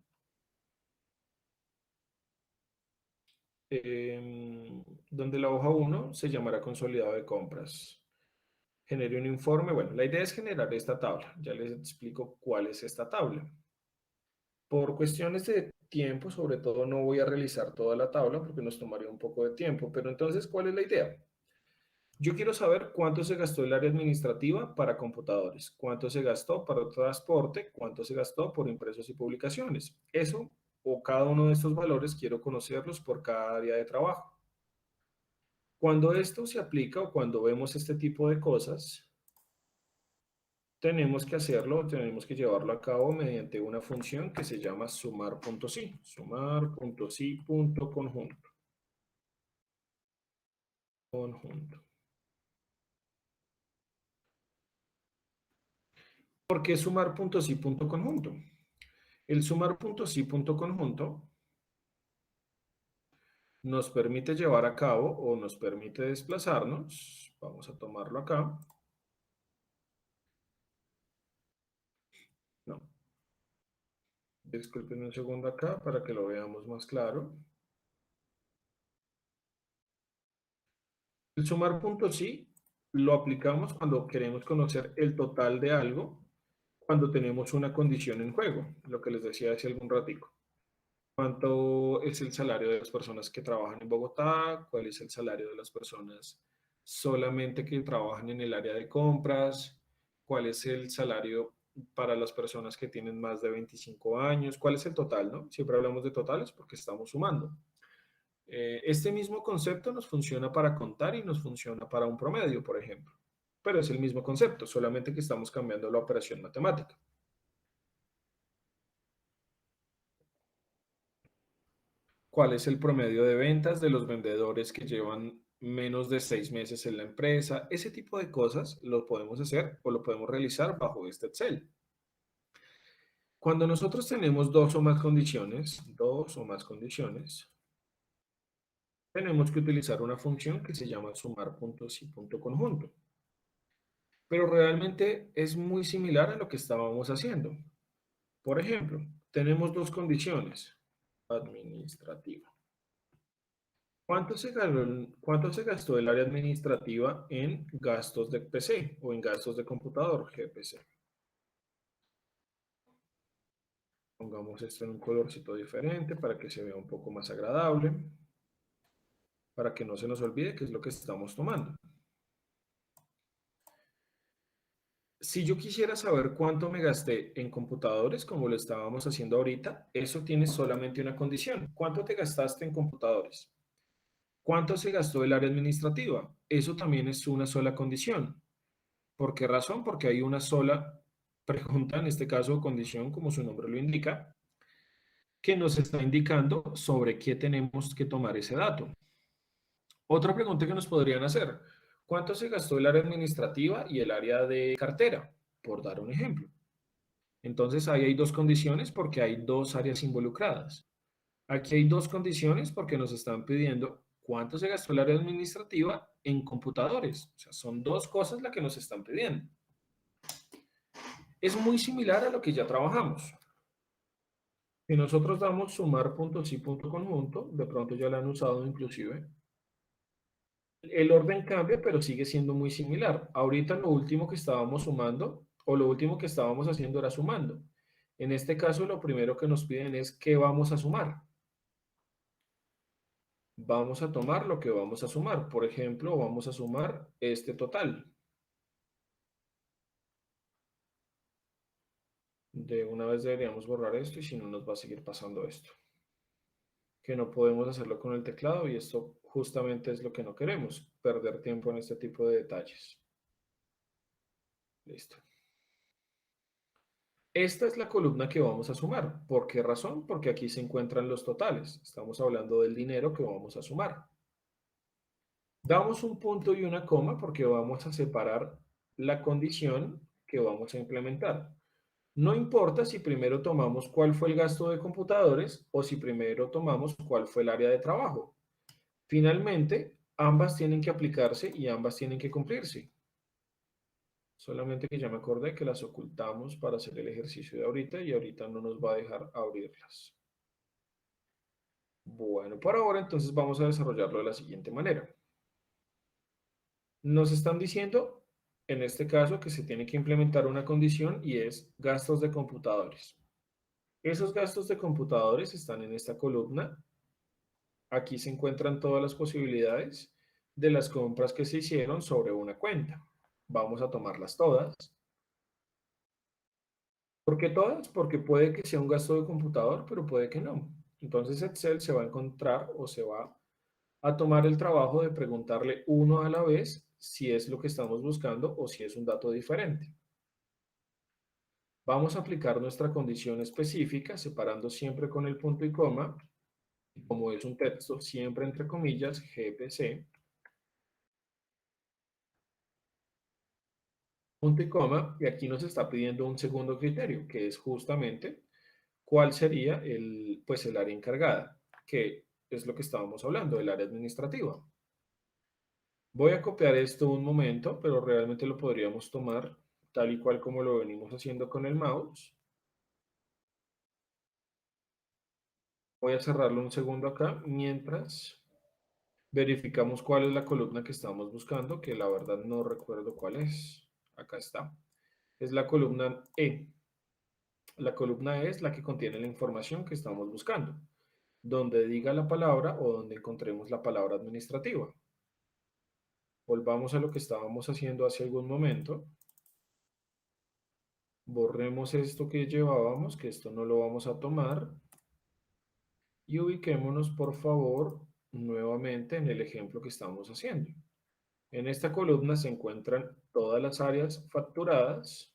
donde la hoja 1 se llamará consolidado de compras. Genere un informe. Bueno, la idea es generar esta tabla. Ya les explico cuál es esta tabla. Por cuestiones de tiempo, sobre todo, no voy a realizar toda la tabla porque nos tomaría un poco de tiempo. Pero entonces, ¿cuál es la idea? Yo quiero saber cuánto se gastó el área administrativa para computadores, cuánto se gastó para transporte, cuánto se gastó por impresos y publicaciones. Eso o cada uno de estos valores quiero conocerlos por cada área de trabajo. Cuando esto se aplica o cuando vemos este tipo de cosas, tenemos que hacerlo, tenemos que llevarlo a cabo mediante una función que se llama sumar.si, sumar.si.conjunto. Conjunto. ¿Por qué sumar.si.conjunto? El sumar.si.conjunto nos permite llevar a cabo o nos permite desplazarnos. Vamos a tomarlo acá. No, disculpen un segundo acá para que lo veamos más claro. El sumar punto sí lo aplicamos cuando queremos conocer el total de algo, cuando tenemos una condición en juego, lo que les decía hace algún ratico. ¿Cuánto es el salario de las personas que trabajan en Bogotá? ¿Cuál es el salario de las personas solamente que trabajan en el área de compras? ¿Cuál es el salario para las personas que tienen más de 25 años? ¿Cuál es el total, no? Siempre hablamos de totales porque estamos sumando. Este mismo concepto nos funciona para contar y nos funciona para un promedio, por ejemplo. Pero es el mismo concepto, solamente que estamos cambiando la operación matemática. ¿Cuál es el promedio de ventas de los vendedores que llevan menos de 6 meses en la empresa? Ese tipo de cosas lo podemos hacer o lo podemos realizar bajo este Excel. Cuando nosotros tenemos dos o más condiciones, tenemos que utilizar una función que se llama sumar.si.conjunto. Pero realmente es muy similar a lo que estábamos haciendo. Por ejemplo, tenemos dos condiciones. Administrativa. Cuánto se gastó el área administrativa en gastos de PC o en gastos de computador, GPC? Pongamos esto en un colorcito diferente para que se vea un poco más agradable, para que no se nos olvide qué es lo que estamos tomando. Si yo quisiera saber cuánto me gasté en computadores, como lo estábamos haciendo ahorita, eso tiene solamente una condición. ¿Cuánto te gastaste en computadores? ¿Cuánto se gastó el área administrativa? Eso también es una sola condición. ¿Por qué razón? Porque hay una sola pregunta, en este caso condición, como su nombre lo indica, que nos está indicando sobre qué tenemos que tomar ese dato. Otra pregunta que nos podrían hacer, ¿cuánto se gastó el área administrativa y el área de cartera? Por dar un ejemplo. Entonces ahí hay dos condiciones porque hay dos áreas involucradas. Aquí hay dos condiciones porque nos están pidiendo cuánto se gastó el área administrativa en computadores. O sea, son dos cosas las que nos están pidiendo. Es muy similar a lo que ya trabajamos. Si nosotros damos sumar puntos y punto conjunto, de pronto ya lo han usado inclusive, el orden cambia, pero sigue siendo muy similar. Ahorita lo último que estábamos sumando, o lo último que estábamos haciendo era sumando. En este caso, lo primero que nos piden es qué vamos a sumar. Vamos a tomar lo que vamos a sumar. Por ejemplo, vamos a sumar este total. De una vez deberíamos borrar esto y si no nos va a seguir pasando esto. Que no podemos hacerlo con el teclado y esto justamente es lo que no queremos, perder tiempo en este tipo de detalles. Listo. Esta es la columna que vamos a sumar. ¿Por qué razón? Porque aquí se encuentran los totales. Estamos hablando del dinero que vamos a sumar. Damos un punto y una coma porque vamos a separar la condición que vamos a implementar. No importa si primero tomamos cuál fue el gasto de computadores o si primero tomamos cuál fue el área de trabajo. Finalmente, ambas tienen que aplicarse y ambas tienen que cumplirse. Solamente que ya me acordé que las ocultamos para hacer el ejercicio de ahorita y ahorita no nos va a dejar abrirlas. Bueno, por ahora entonces vamos a desarrollarlo de la siguiente manera. Nos están diciendo, en este caso, que se tiene que implementar una condición y es gastos de computadores. Esos gastos de computadores están en esta columna. Aquí se encuentran todas las posibilidades de las compras que se hicieron sobre una cuenta. Vamos a tomarlas todas. ¿Por qué todas? Porque puede que sea un gasto de computador, pero puede que no. Entonces Excel se va a encontrar o se va a tomar el trabajo de preguntarle uno a la vez si es lo que estamos buscando o si es un dato diferente. Vamos a aplicar nuestra condición específica, separando siempre con el punto y coma. Como es un texto, siempre entre comillas, GPC, punto y coma, y aquí nos está pidiendo un segundo criterio, que es justamente cuál sería pues el área encargada, que es lo que estábamos hablando, el área administrativa. Voy a copiar esto un momento, pero realmente lo podríamos tomar tal y cual como lo venimos haciendo con el mouse. Voy a cerrarlo un segundo acá, mientras verificamos cuál es la columna que estamos buscando, que la verdad no recuerdo cuál es. Acá está. Es la columna E. La columna E es la que contiene la información que estamos buscando, donde diga la palabra o donde encontremos la palabra administrativa. Volvamos a lo que estábamos haciendo hace algún momento. Borremos esto que llevábamos, que esto no lo vamos a tomar. Y ubiquémonos, por favor, nuevamente en el ejemplo que estamos haciendo. En esta columna se encuentran todas las áreas facturadas.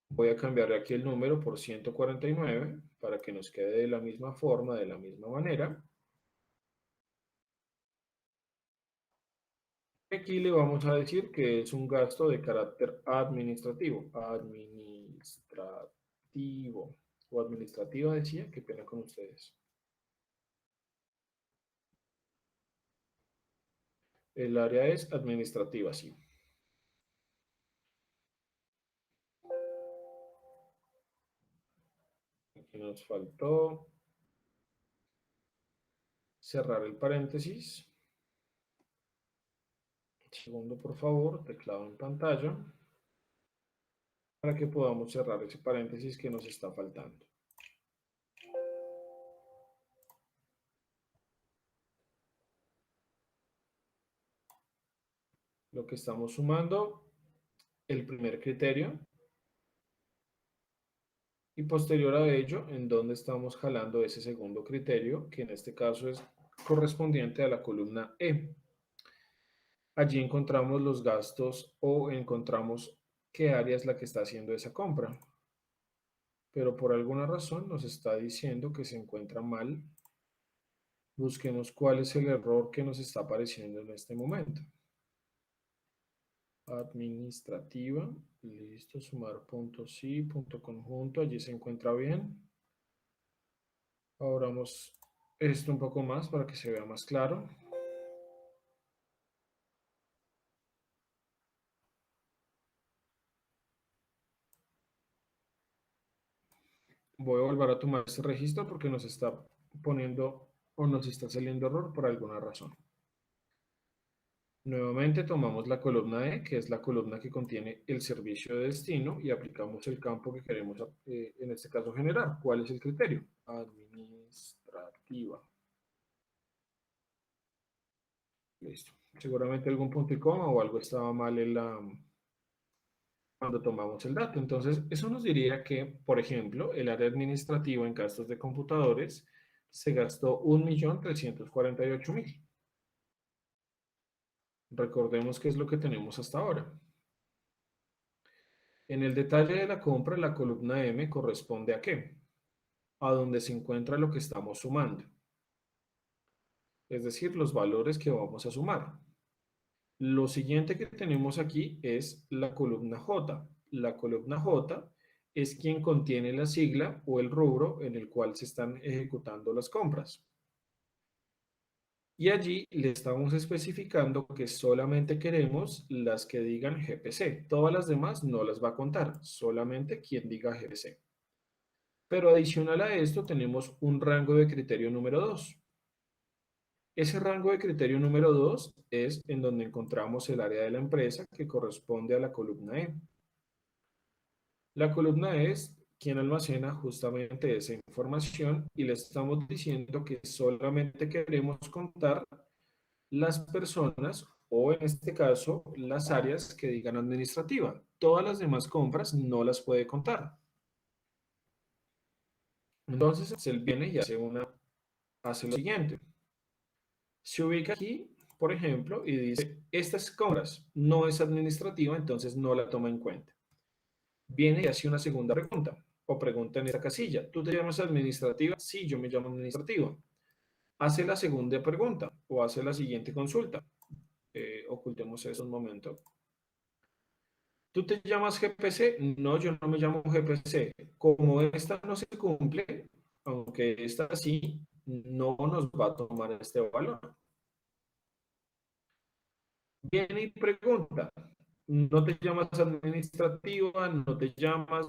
Voy a cambiar aquí el número por 149 para que nos quede de la misma forma, de la misma manera. Aquí le vamos a decir que es un gasto de carácter administrativo. Administrativo. O administrativa decía, qué pena con ustedes. El área es administrativa, sí. Aquí nos faltó cerrar el paréntesis. Segundo, por favor, teclado en pantalla, para que podamos cerrar ese paréntesis que nos está faltando. Lo que estamos sumando, el primer criterio, y posterior a ello, en donde estamos jalando ese segundo criterio, que en este caso es correspondiente a la columna E. Allí encontramos los gastos o encontramos qué área es la que está haciendo esa compra. pero por alguna razón nos está diciendo que se encuentra mal. Busquemos cuál es el error que nos está apareciendo en este momento. Administrativa, listo, sumar punto sí, punto conjunto, allí se encuentra bien. Abramos esto un poco más para que se vea más claro. Voy a volver a tomar este registro porque nos está poniendo o nos está saliendo error por alguna razón. Nuevamente tomamos la columna E, que es la columna que contiene el servicio de destino, y aplicamos el campo que queremos, en este caso, generar. ¿Cuál es el criterio? Administrativa. Listo. Seguramente algún punto y coma o algo estaba mal en cuando tomamos el dato. Entonces, eso nos diría que, por ejemplo, el área administrativa en gastos de computadores se gastó 1.348.000. Recordemos qué es lo que tenemos hasta ahora. En el detalle de la compra, la columna M corresponde ¿a qué? A donde se encuentra lo que estamos sumando, es decir, los valores que vamos a sumar. Lo siguiente que tenemos aquí es la columna J. La columna J es quien contiene la sigla o el rubro en el cual se están ejecutando las compras. Y allí le estamos especificando que solamente queremos las que digan GPC. Todas las demás no las va a contar, solamente quien diga GPC. Pero adicional a esto tenemos un rango de criterio número 2. Ese rango de criterio número 2 es en donde encontramos el área de la empresa que corresponde a la columna E. La columna E es quien almacena justamente esa información y le estamos diciendo que solamente queremos contar las personas o en este caso las áreas que digan administrativa. Todas las demás compras no las puede contar. Entonces él viene y hace lo siguiente. Se ubica aquí, por ejemplo, y dice, estas compras no es administrativa, entonces no la toma en cuenta. Viene y hace una segunda pregunta, o pregunta en esta casilla, ¿tú te llamas administrativa? Sí, yo me llamo administrativa. Hace la segunda pregunta, o hace la siguiente consulta. Ocultemos eso un momento. ¿Tú te llamas GPC? No, yo no me llamo GPC. Como esta no se cumple, aunque esta sí, no nos va a tomar este valor. Viene y pregunta, no te llamas administrativa, no te llamas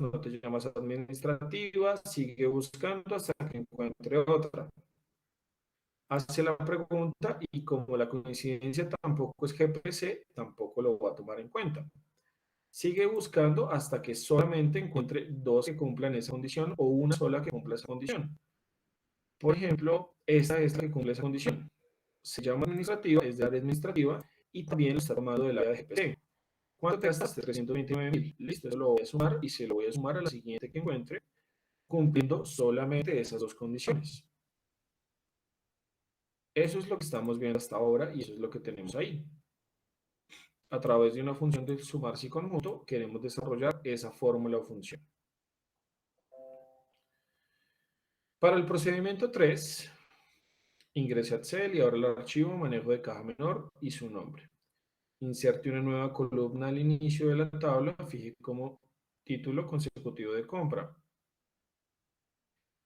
administrativa, sigue buscando hasta que encuentre otra. Hace la pregunta y como la coincidencia tampoco es GPC, tampoco lo va a tomar en cuenta. Sigue buscando hasta que solamente encuentre dos que cumplan esa condición o una sola que cumpla esa condición. Por ejemplo, esta es la que cumple esa condición. Se llama administrativa, es de área administrativa y también lo está tomando del área de GPC. ¿Cuánto te gastaste? 329.000. Listo, eso lo voy a sumar y se lo voy a sumar a la siguiente que encuentre, cumpliendo solamente esas dos condiciones. Eso es lo que estamos viendo hasta ahora y eso es lo que tenemos ahí. A través de una función de sumarse y conjunto, queremos desarrollar esa fórmula o función. Para el procedimiento 3, ingrese a Excel y abra el archivo manejo de caja menor y su nombre. Inserte una nueva columna al inicio de la tabla, fije como título consecutivo de compra.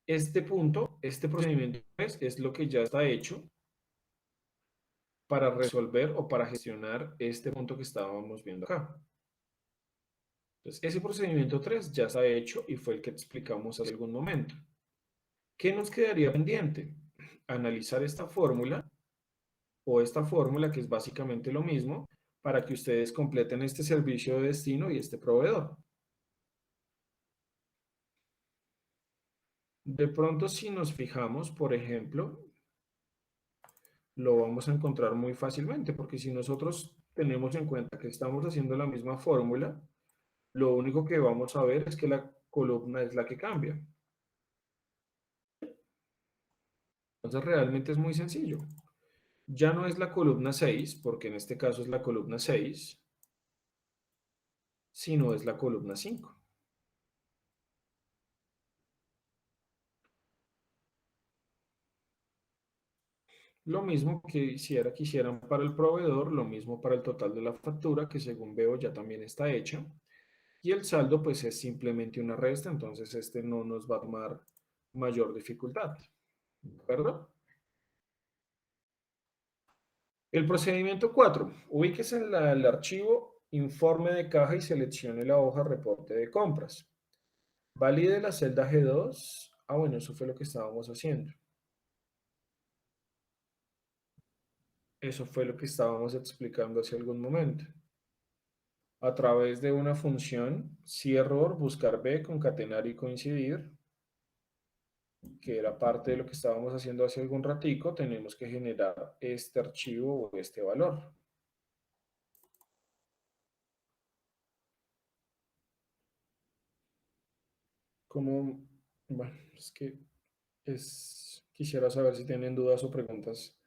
Este punto, este procedimiento es lo que ya está hecho para resolver o para gestionar este punto que estábamos viendo acá. Entonces, ese procedimiento 3 ya está hecho y fue el que explicamos hace algún momento. ¿Qué nos quedaría pendiente? Analizar esta fórmula o esta fórmula que es básicamente lo mismo para que ustedes completen este servicio de destino y este proveedor. De pronto, si nos fijamos, por ejemplo, lo vamos a encontrar muy fácilmente, porque si nosotros tenemos en cuenta que estamos haciendo la misma fórmula, lo único que vamos a ver es que la columna es la que cambia. Entonces, realmente es muy sencillo. Ya no es la columna 6, porque en este caso es la columna 6, sino es la columna 5. Lo mismo que quisieran para el proveedor, lo mismo para el total de la factura, que según veo ya también está hecha. Y el saldo pues es simplemente una resta, entonces este no nos va a tomar mayor dificultad. ¿De acuerdo? El procedimiento 4. Ubíquese en el archivo informe de caja y seleccione la hoja reporte de compras. Valide la celda G2. Ah, bueno, eso fue lo que estábamos haciendo. Eso fue lo que estábamos explicando hace algún momento. A través de una función, si error, buscar B, concatenar y coincidir, que era parte de lo que estábamos haciendo hace algún ratico, tenemos que generar este archivo o este valor. Como, bueno, es que quisiera saber si tienen dudas o preguntas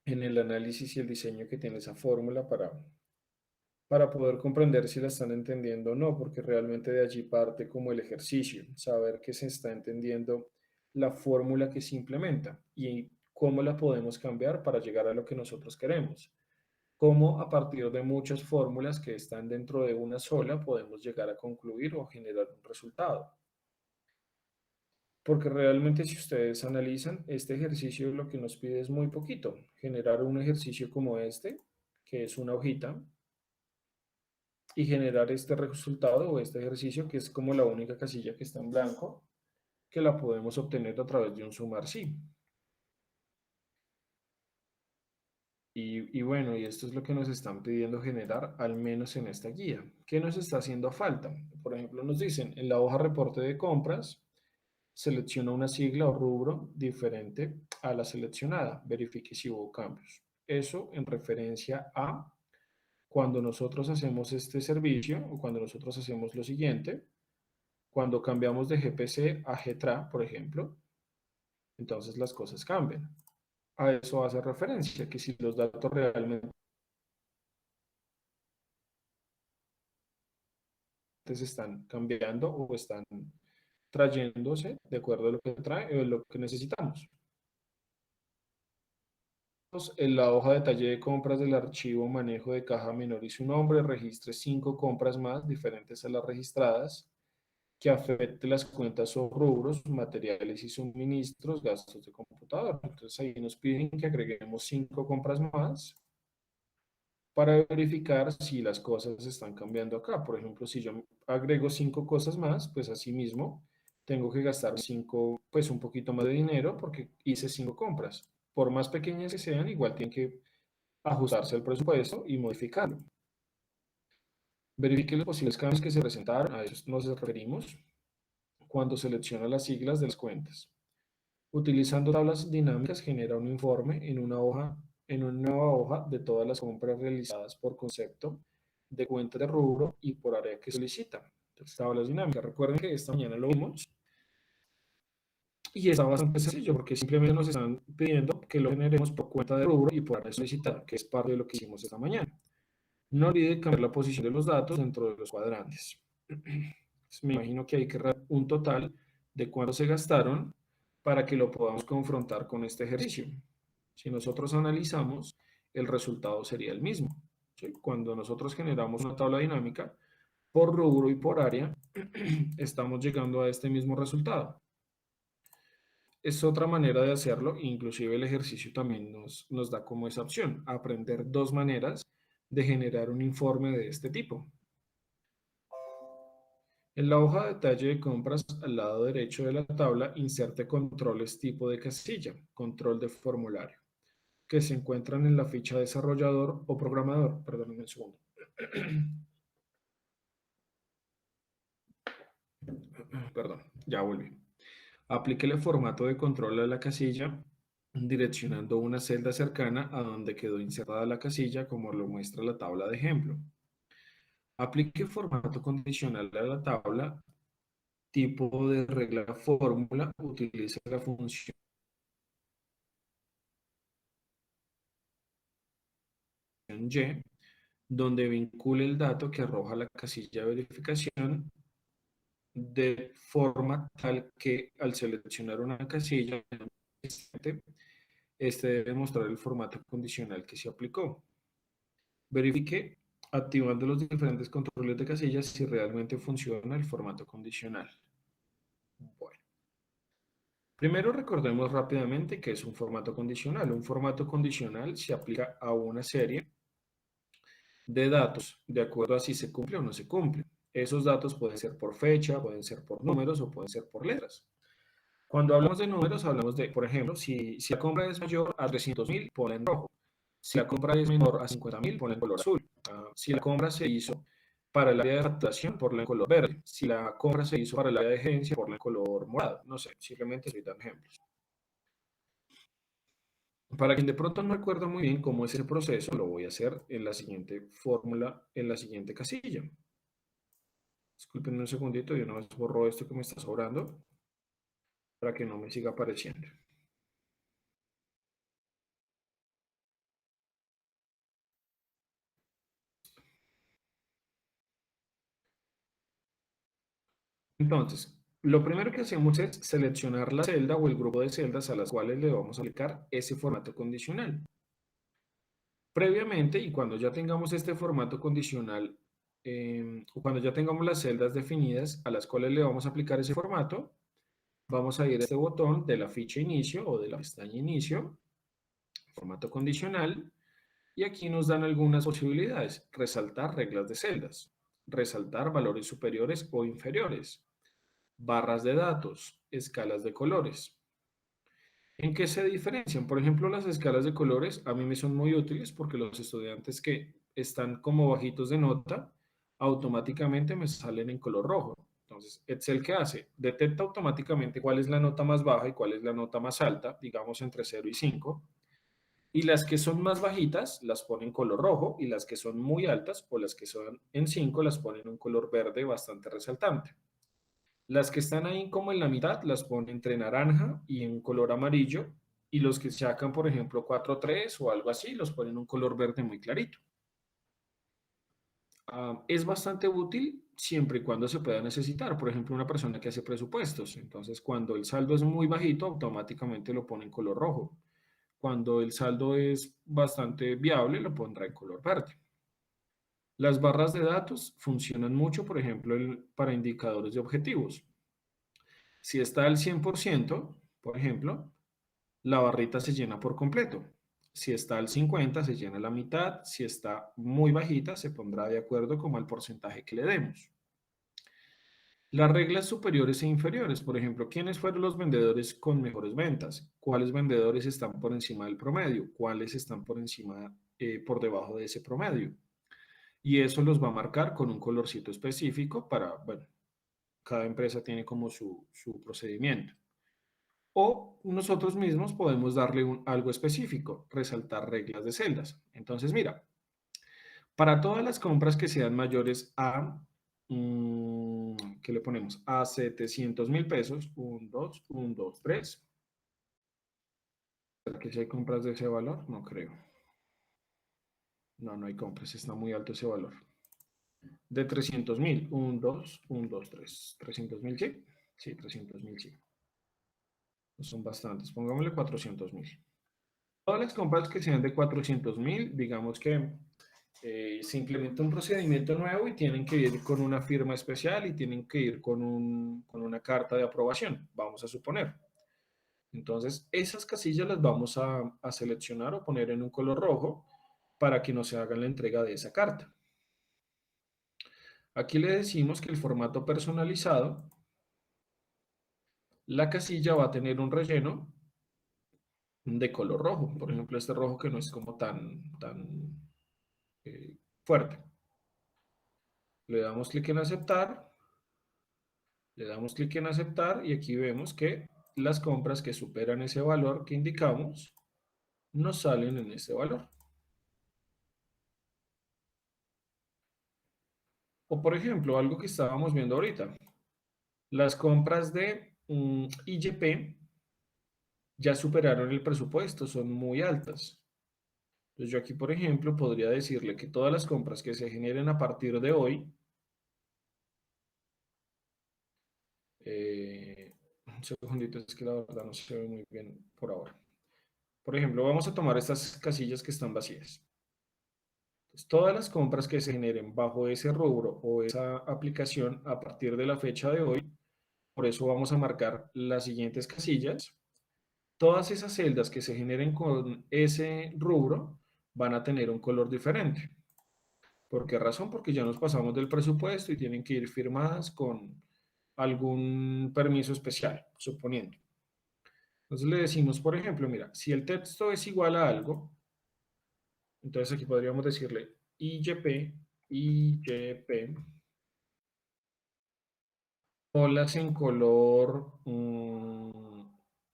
en el análisis y el diseño que tiene esa fórmula para poder comprender si la están entendiendo o no, porque realmente de allí parte como el ejercicio, saber que se está entendiendo la fórmula que se implementa y cómo la podemos cambiar para llegar a lo que nosotros queremos. Cómo a partir de muchas fórmulas que están dentro de una sola podemos llegar a concluir o generar un resultado. Porque realmente si ustedes analizan, este ejercicio lo que nos pide es muy poquito. Generar un ejercicio como este, que es una hojita, y generar este resultado o este ejercicio, que es como la única casilla que está en blanco, que la podemos obtener a través de un sumar sí. Y bueno, y esto es lo que nos están pidiendo generar, al menos en esta guía. ¿Qué nos está haciendo falta? Por ejemplo, nos dicen en la hoja reporte de compras, selecciona una sigla o rubro diferente a la seleccionada. Verifique si hubo cambios. Eso en referencia a cuando nosotros hacemos este servicio o cuando nosotros hacemos lo siguiente, cuando cambiamos de GPC a GTRA, por ejemplo, entonces las cosas cambian. A eso hace referencia, que si los datos realmente se están cambiando o están trayéndose de acuerdo a lo que trae o lo que necesitamos. En la hoja de detalle de compras del archivo manejo de caja menor y su nombre, registre 5 compras más diferentes a las registradas que afecte las cuentas o rubros, materiales y suministros, gastos de computador. Entonces ahí nos piden que agreguemos 5 compras más para verificar si las cosas están cambiando acá. Por ejemplo, si yo agrego 5 cosas más, pues así mismo tengo que gastar 5, pues un poquito más de dinero porque hice 5 compras. Por más pequeñas que sean, igual tienen que ajustarse al presupuesto y modificarlo. Verifique los posibles cambios que se presentaron, a eso nos referimos cuando selecciona las siglas de las cuentas. Utilizando tablas dinámicas genera un informe en una nueva hoja de todas las compras realizadas por concepto de cuenta de rubro y por área que solicita. Entonces, tablas dinámicas. Recuerden que esta mañana lo vimos y está bastante sencillo porque simplemente nos están pidiendo que lo generemos por cuenta de rubro y por área solicitada, que es parte de lo que hicimos esta mañana. No olvide cambiar la posición de los datos dentro de los cuadrantes. Me imagino que hay que dar un total de cuánto se gastaron para que lo podamos confrontar con este ejercicio. Si nosotros analizamos, el resultado sería el mismo. ¿Sí? Cuando nosotros generamos una tabla dinámica, por rubro y por área, estamos llegando a este mismo resultado. Es otra manera de hacerlo, inclusive el ejercicio también nos da como esa opción, aprender dos maneras de generar un informe de este tipo. En la hoja de detalle de compras, al lado derecho de la tabla, inserte controles tipo de casilla, control de formulario, que se encuentran en la ficha desarrollador o programador. Perdónenme un segundo. Perdón, ya volví. Aplíquele formato de control a la casilla, direccionando una celda cercana a donde quedó insertada la casilla, como lo muestra la tabla de ejemplo. Aplique formato condicional a la tabla, tipo de regla fórmula, utiliza la función Y, donde vincule el dato que arroja la casilla de verificación de forma tal que al seleccionar una casilla, Este debe mostrar el formato condicional que se aplicó. Verifique activando los diferentes controles de casillas si realmente funciona el formato condicional. Bueno, primero recordemos rápidamente qué es un formato condicional. Un formato condicional se aplica a una serie de datos de acuerdo a si se cumple o no se cumple. Esos datos pueden ser por fecha, pueden ser por números o pueden ser por letras. Cuando hablamos de números, hablamos de, por ejemplo, si la compra es mayor a 300.000, ponla en rojo. Si la compra es menor a 50.000, ponla en color azul. Si la compra se hizo para el área de facturación, ponla en color verde. Si la compra se hizo para el área de gerencia, ponla en color morado. No sé, simplemente estoy dando ejemplos. Para quien de pronto no recuerda muy bien cómo es ese proceso, lo voy a hacer en la siguiente fórmula, en la siguiente casilla. Disculpen un segundito, yo no vez borro esto que me está sobrando para que no me siga apareciendo. Entonces, lo primero que hacemos es seleccionar la celda o el grupo de celdas a las cuales le vamos a aplicar ese formato condicional. Previamente, y cuando ya tengamos este formato condicional, o cuando ya tengamos las celdas definidas a las cuales le vamos a aplicar ese formato, vamos a ir a este botón de la ficha inicio o de la pestaña inicio, formato condicional, y aquí nos dan algunas posibilidades. Resaltar reglas de celdas, resaltar valores superiores o inferiores, barras de datos, escalas de colores. ¿En qué se diferencian? Por ejemplo, las escalas de colores a mí me son muy útiles porque los estudiantes que están como bajitos de nota automáticamente me salen en color rojo. Entonces, Excel, ¿qué hace? Detecta automáticamente cuál es la nota más baja y cuál es la nota más alta, digamos entre 0 y 5, y las que son más bajitas las pone en color rojo y las que son muy altas o las que son en 5 las pone en un color verde bastante resaltante. Las que están ahí como en la mitad las pone entre naranja y en color amarillo, y los que sacan, por ejemplo, 4-3 o algo así, los ponen en un color verde muy clarito. Es bastante útil siempre y cuando se pueda necesitar. Por ejemplo, una persona que hace presupuestos. Entonces, cuando el saldo es muy bajito, automáticamente lo pone en color rojo. Cuando el saldo es bastante viable, lo pondrá en color verde. Las barras de datos funcionan mucho, por ejemplo, para indicadores de objetivos. Si está al 100%, por ejemplo, la barrita se llena por completo. Si está al 50, se llena la mitad. Si está muy bajita, se pondrá de acuerdo como al porcentaje que le demos. Las reglas superiores e inferiores, por ejemplo, ¿quiénes fueron los vendedores con mejores ventas? ¿Cuáles vendedores están por encima del promedio? ¿Cuáles están por encima, por debajo de ese promedio? Y eso los va a marcar con un colorcito específico para, bueno, cada empresa tiene como su procedimiento. O nosotros mismos podemos darle algo específico, resaltar reglas de celdas. Entonces, mira, para todas las compras que sean mayores a, ¿qué le ponemos? A 700.000 pesos, 1, 2, 1, 2, 3. ¿Será que si hay compras de ese valor? No creo. No, no hay compras, está muy alto ese valor. De 300.000, 1, 2, 1, 2, 3. 300.000, ¿sí? Sí, 300.000, sí. Son bastantes. Pongámosle 400.000. Todas las compras que sean de 400.000, digamos que se implementa un procedimiento nuevo y tienen que ir con una firma especial y tienen que ir con una carta de aprobación, vamos a suponer. Entonces, esas casillas las vamos a seleccionar o poner en un color rojo para que no se haga la entrega de esa carta. Aquí le decimos que el formato personalizado, la casilla va a tener un relleno de color rojo. Por ejemplo, este rojo que no es como tan fuerte. Le damos clic en aceptar, le damos clic en aceptar y aquí vemos que las compras que superan ese valor que indicamos nos salen en este valor. O por ejemplo, algo que estábamos viendo ahorita, las compras de IGP ya superaron el presupuesto, son muy altas. Entonces yo aquí, por ejemplo, podría decirle que todas las compras que se generen a partir de hoy, un segundito, es que la verdad no se ve muy bien por ahora. Por ejemplo, vamos a tomar estas casillas que están vacías. Entonces, todas las compras que se generen bajo ese rubro o esa aplicación a partir de la fecha de hoy, por eso vamos a marcar las siguientes casillas. Todas esas celdas que se generen con ese rubro van a tener un color diferente. ¿Por qué razón? Porque ya nos pasamos del presupuesto y tienen que ir firmadas con algún permiso especial, suponiendo. Entonces le decimos, por ejemplo, mira, si el texto es igual a algo, entonces aquí podríamos decirle IYP, olas en color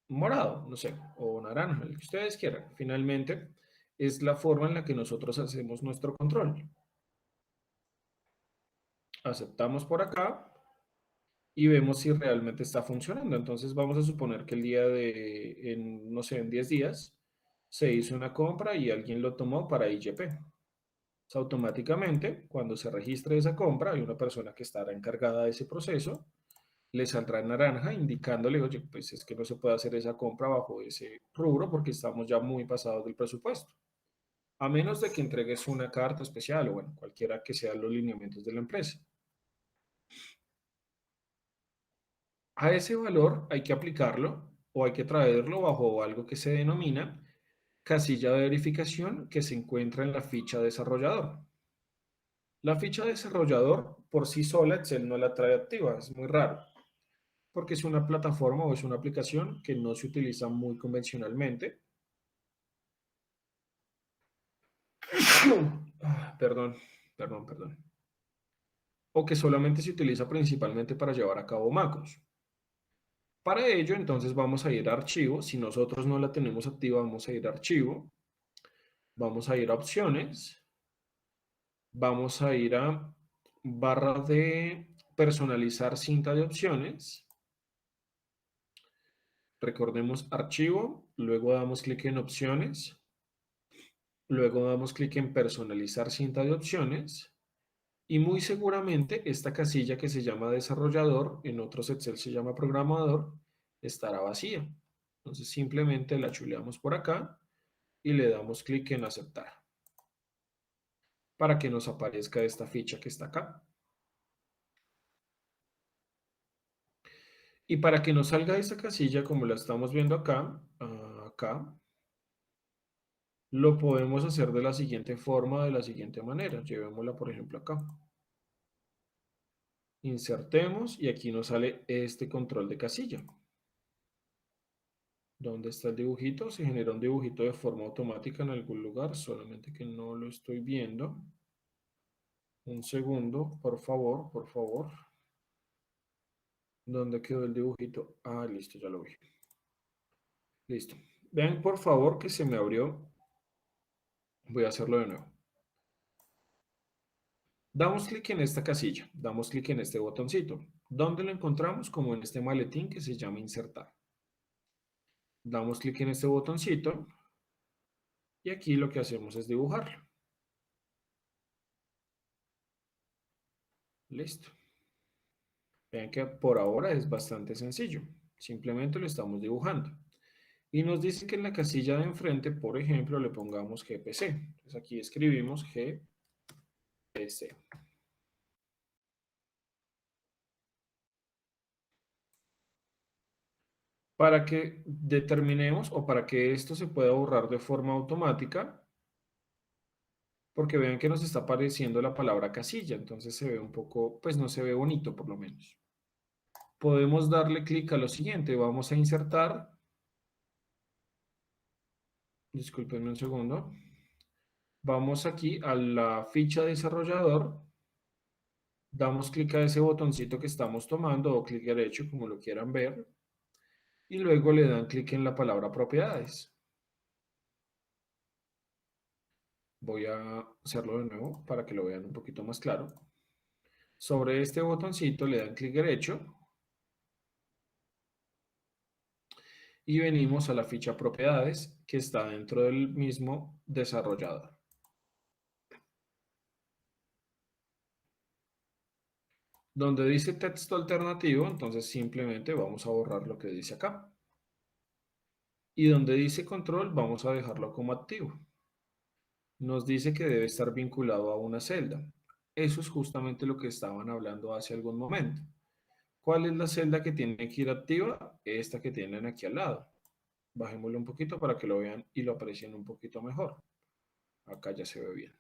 morado, no sé, o naranja, el que ustedes quieran. Finalmente, es la forma en la que nosotros hacemos nuestro control. Aceptamos por acá y vemos si realmente está funcionando. Entonces vamos a suponer que el día de, no sé, en 10 días, se hizo una compra y alguien lo tomó para IGP. Automáticamente, cuando se registre esa compra, hay una persona que estará encargada de ese proceso, le saldrá en naranja indicándole, oye, pues es que no se puede hacer esa compra bajo ese rubro porque estamos ya muy pasados del presupuesto. A menos de que entregues una carta especial o bueno, cualquiera que sean los lineamientos de la empresa. A ese valor hay que aplicarlo o hay que traerlo bajo algo que se denomina casilla de verificación que se encuentra en la ficha desarrollador. La ficha desarrollador por sí sola Excel no la trae activa, es muy raro, porque es una plataforma o es una aplicación que no se utiliza muy convencionalmente. Perdón, perdón. O que solamente se utiliza principalmente para llevar a cabo macros. Para ello, entonces vamos a ir a archivo. Si nosotros no la tenemos activa, vamos a ir a archivo. Vamos a ir a opciones. Vamos a ir a barra de personalizar cinta de opciones. Recordemos archivo, luego damos clic en opciones, luego damos clic en personalizar cinta de opciones y muy seguramente esta casilla que se llama desarrollador, en otros Excel se llama programador, estará vacía. Entonces simplemente la chuleamos por acá y le damos clic en aceptar para que nos aparezca esta ficha que está acá. Y para que nos salga esta casilla como la estamos viendo acá, acá, lo podemos hacer de la siguiente forma, de la siguiente manera. Llevémosla, por ejemplo, acá. Insertemos y aquí nos sale este control de casilla. ¿Dónde está el dibujito? Se genera un dibujito de forma automática en algún lugar, solamente que no lo estoy viendo. Un segundo, por favor, por favor. ¿Dónde quedó el dibujito? Ah, listo, ya lo vi. Listo. Vean, por favor, que se me abrió. Voy a hacerlo de nuevo. Damos clic en esta casilla, damos clic en este botoncito. ¿Dónde lo encontramos? Como en este maletín que se llama insertar. Damos clic en este botoncito y aquí lo que hacemos es dibujarlo. Listo. Vean que por ahora es bastante sencillo. Simplemente lo estamos dibujando. Y nos dice que en la casilla de enfrente, por ejemplo, le pongamos GPC. Entonces aquí escribimos GPC. Para que determinemos o para que esto se pueda borrar de forma automática, porque vean que nos está apareciendo la palabra casilla, entonces se ve un poco, pues no se ve bonito por lo menos. Podemos darle clic a lo siguiente, vamos a insertar, discúlpenme un segundo, vamos aquí a la ficha desarrollador, damos clic a ese botoncito que estamos tomando o clic derecho como lo quieran ver, y luego le dan clic en la palabra propiedades. Voy a hacerlo de nuevo para que lo vean un poquito más claro. Sobre este botoncito le dan clic derecho y venimos a la ficha propiedades que está dentro del mismo desarrollador. Donde dice texto alternativo, entonces simplemente vamos a borrar lo que dice acá. Y donde dice control, vamos a dejarlo como activo. Nos dice que debe estar vinculado a una celda. Eso es justamente lo que estaban hablando hace algún momento. ¿Cuál es la celda que tiene que ir activa? Esta que tienen aquí al lado. Bajémosle un poquito para que lo vean y lo aprecien un poquito mejor. Acá ya se ve bien.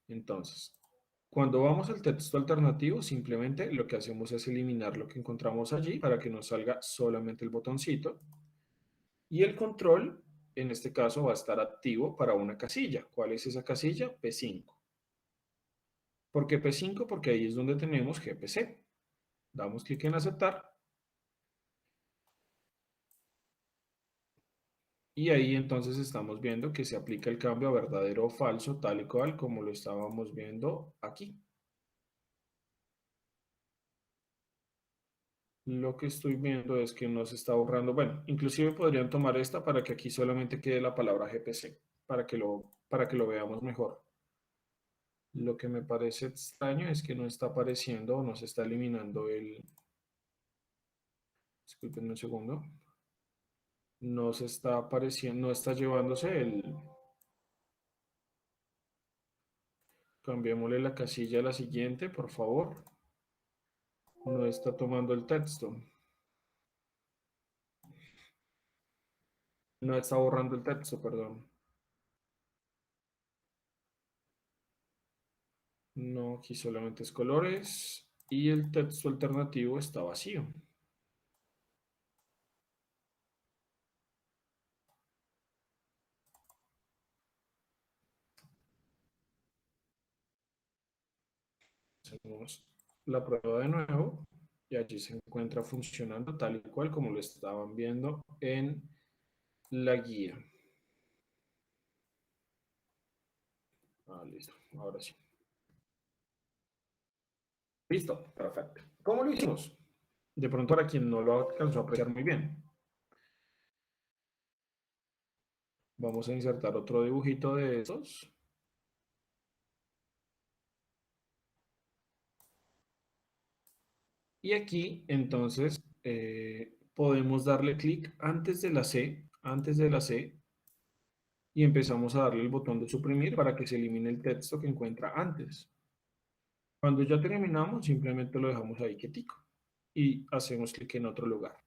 Entonces, cuando vamos al texto alternativo, simplemente lo que hacemos es eliminar lo que encontramos allí para que nos salga solamente el botoncito. Y el control, en este caso, va a estar activo para una casilla. ¿Cuál es esa casilla? P5. ¿Por qué P5? Porque ahí es donde tenemos GPC. Damos clic en aceptar y ahí entonces estamos viendo que se aplica el cambio a verdadero o falso tal y cual como lo estábamos viendo aquí. Lo que estoy viendo es que no se está borrando. Bueno, inclusive podrían tomar esta para que aquí solamente quede la palabra GPC, para que lo veamos mejor. Lo que me parece extraño es que no está apareciendo o no se está eliminando el... Disculpen un segundo. No se está apareciendo, no está llevándose el... Cambiémosle la casilla a la siguiente, por favor. No está tomando el texto. No está borrando el texto, perdón. No, aquí solamente es colores y el texto alternativo está vacío. Hacemos la prueba de nuevo y allí se encuentra funcionando tal y cual como lo estaban viendo en la guía. Ah, listo, ahora sí. Listo, perfecto. ¿Cómo lo hicimos? De pronto para quien no lo alcanzó a apreciar muy bien. Vamos a insertar otro dibujito de estos. Y aquí, entonces, podemos darle clic antes de la C, y empezamos a darle el botón de suprimir para que se elimine el texto que encuentra antes. Cuando ya terminamos, simplemente lo dejamos ahí quietico y hacemos clic en otro lugar.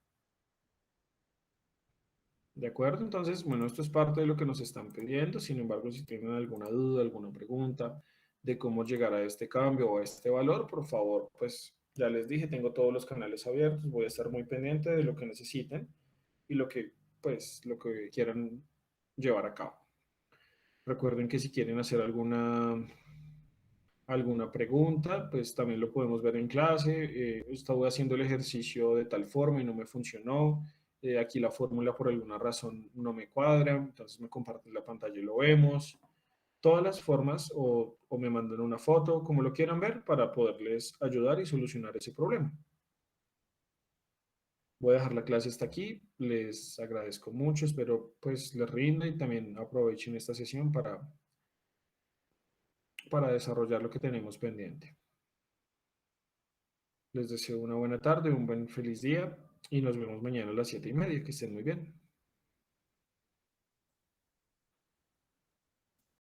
¿De acuerdo? Entonces, bueno, esto es parte de lo que nos están pidiendo. Sin embargo, si tienen alguna duda, alguna pregunta de cómo llegar a este cambio o a este valor, por favor, pues ya les dije, tengo todos los canales abiertos, voy a estar muy pendiente de lo que necesiten y lo que, pues, lo que quieran llevar a cabo. Recuerden que si quieren hacer alguna pregunta, pues también lo podemos ver en clase. Estaba haciendo el ejercicio de tal forma y no me funcionó. Aquí la fórmula por alguna razón no me cuadra, entonces me comparten la pantalla y lo vemos. Todas las formas o me mandan una foto, como lo quieran ver, para poderles ayudar y solucionar ese problema. Voy a dejar la clase hasta aquí. Les agradezco mucho, espero pues les rinda y también aprovechen esta sesión para desarrollar lo que tenemos pendiente. Les deseo una buena tarde, un buen feliz día y nos vemos mañana a las 7:30. Que estén muy bien.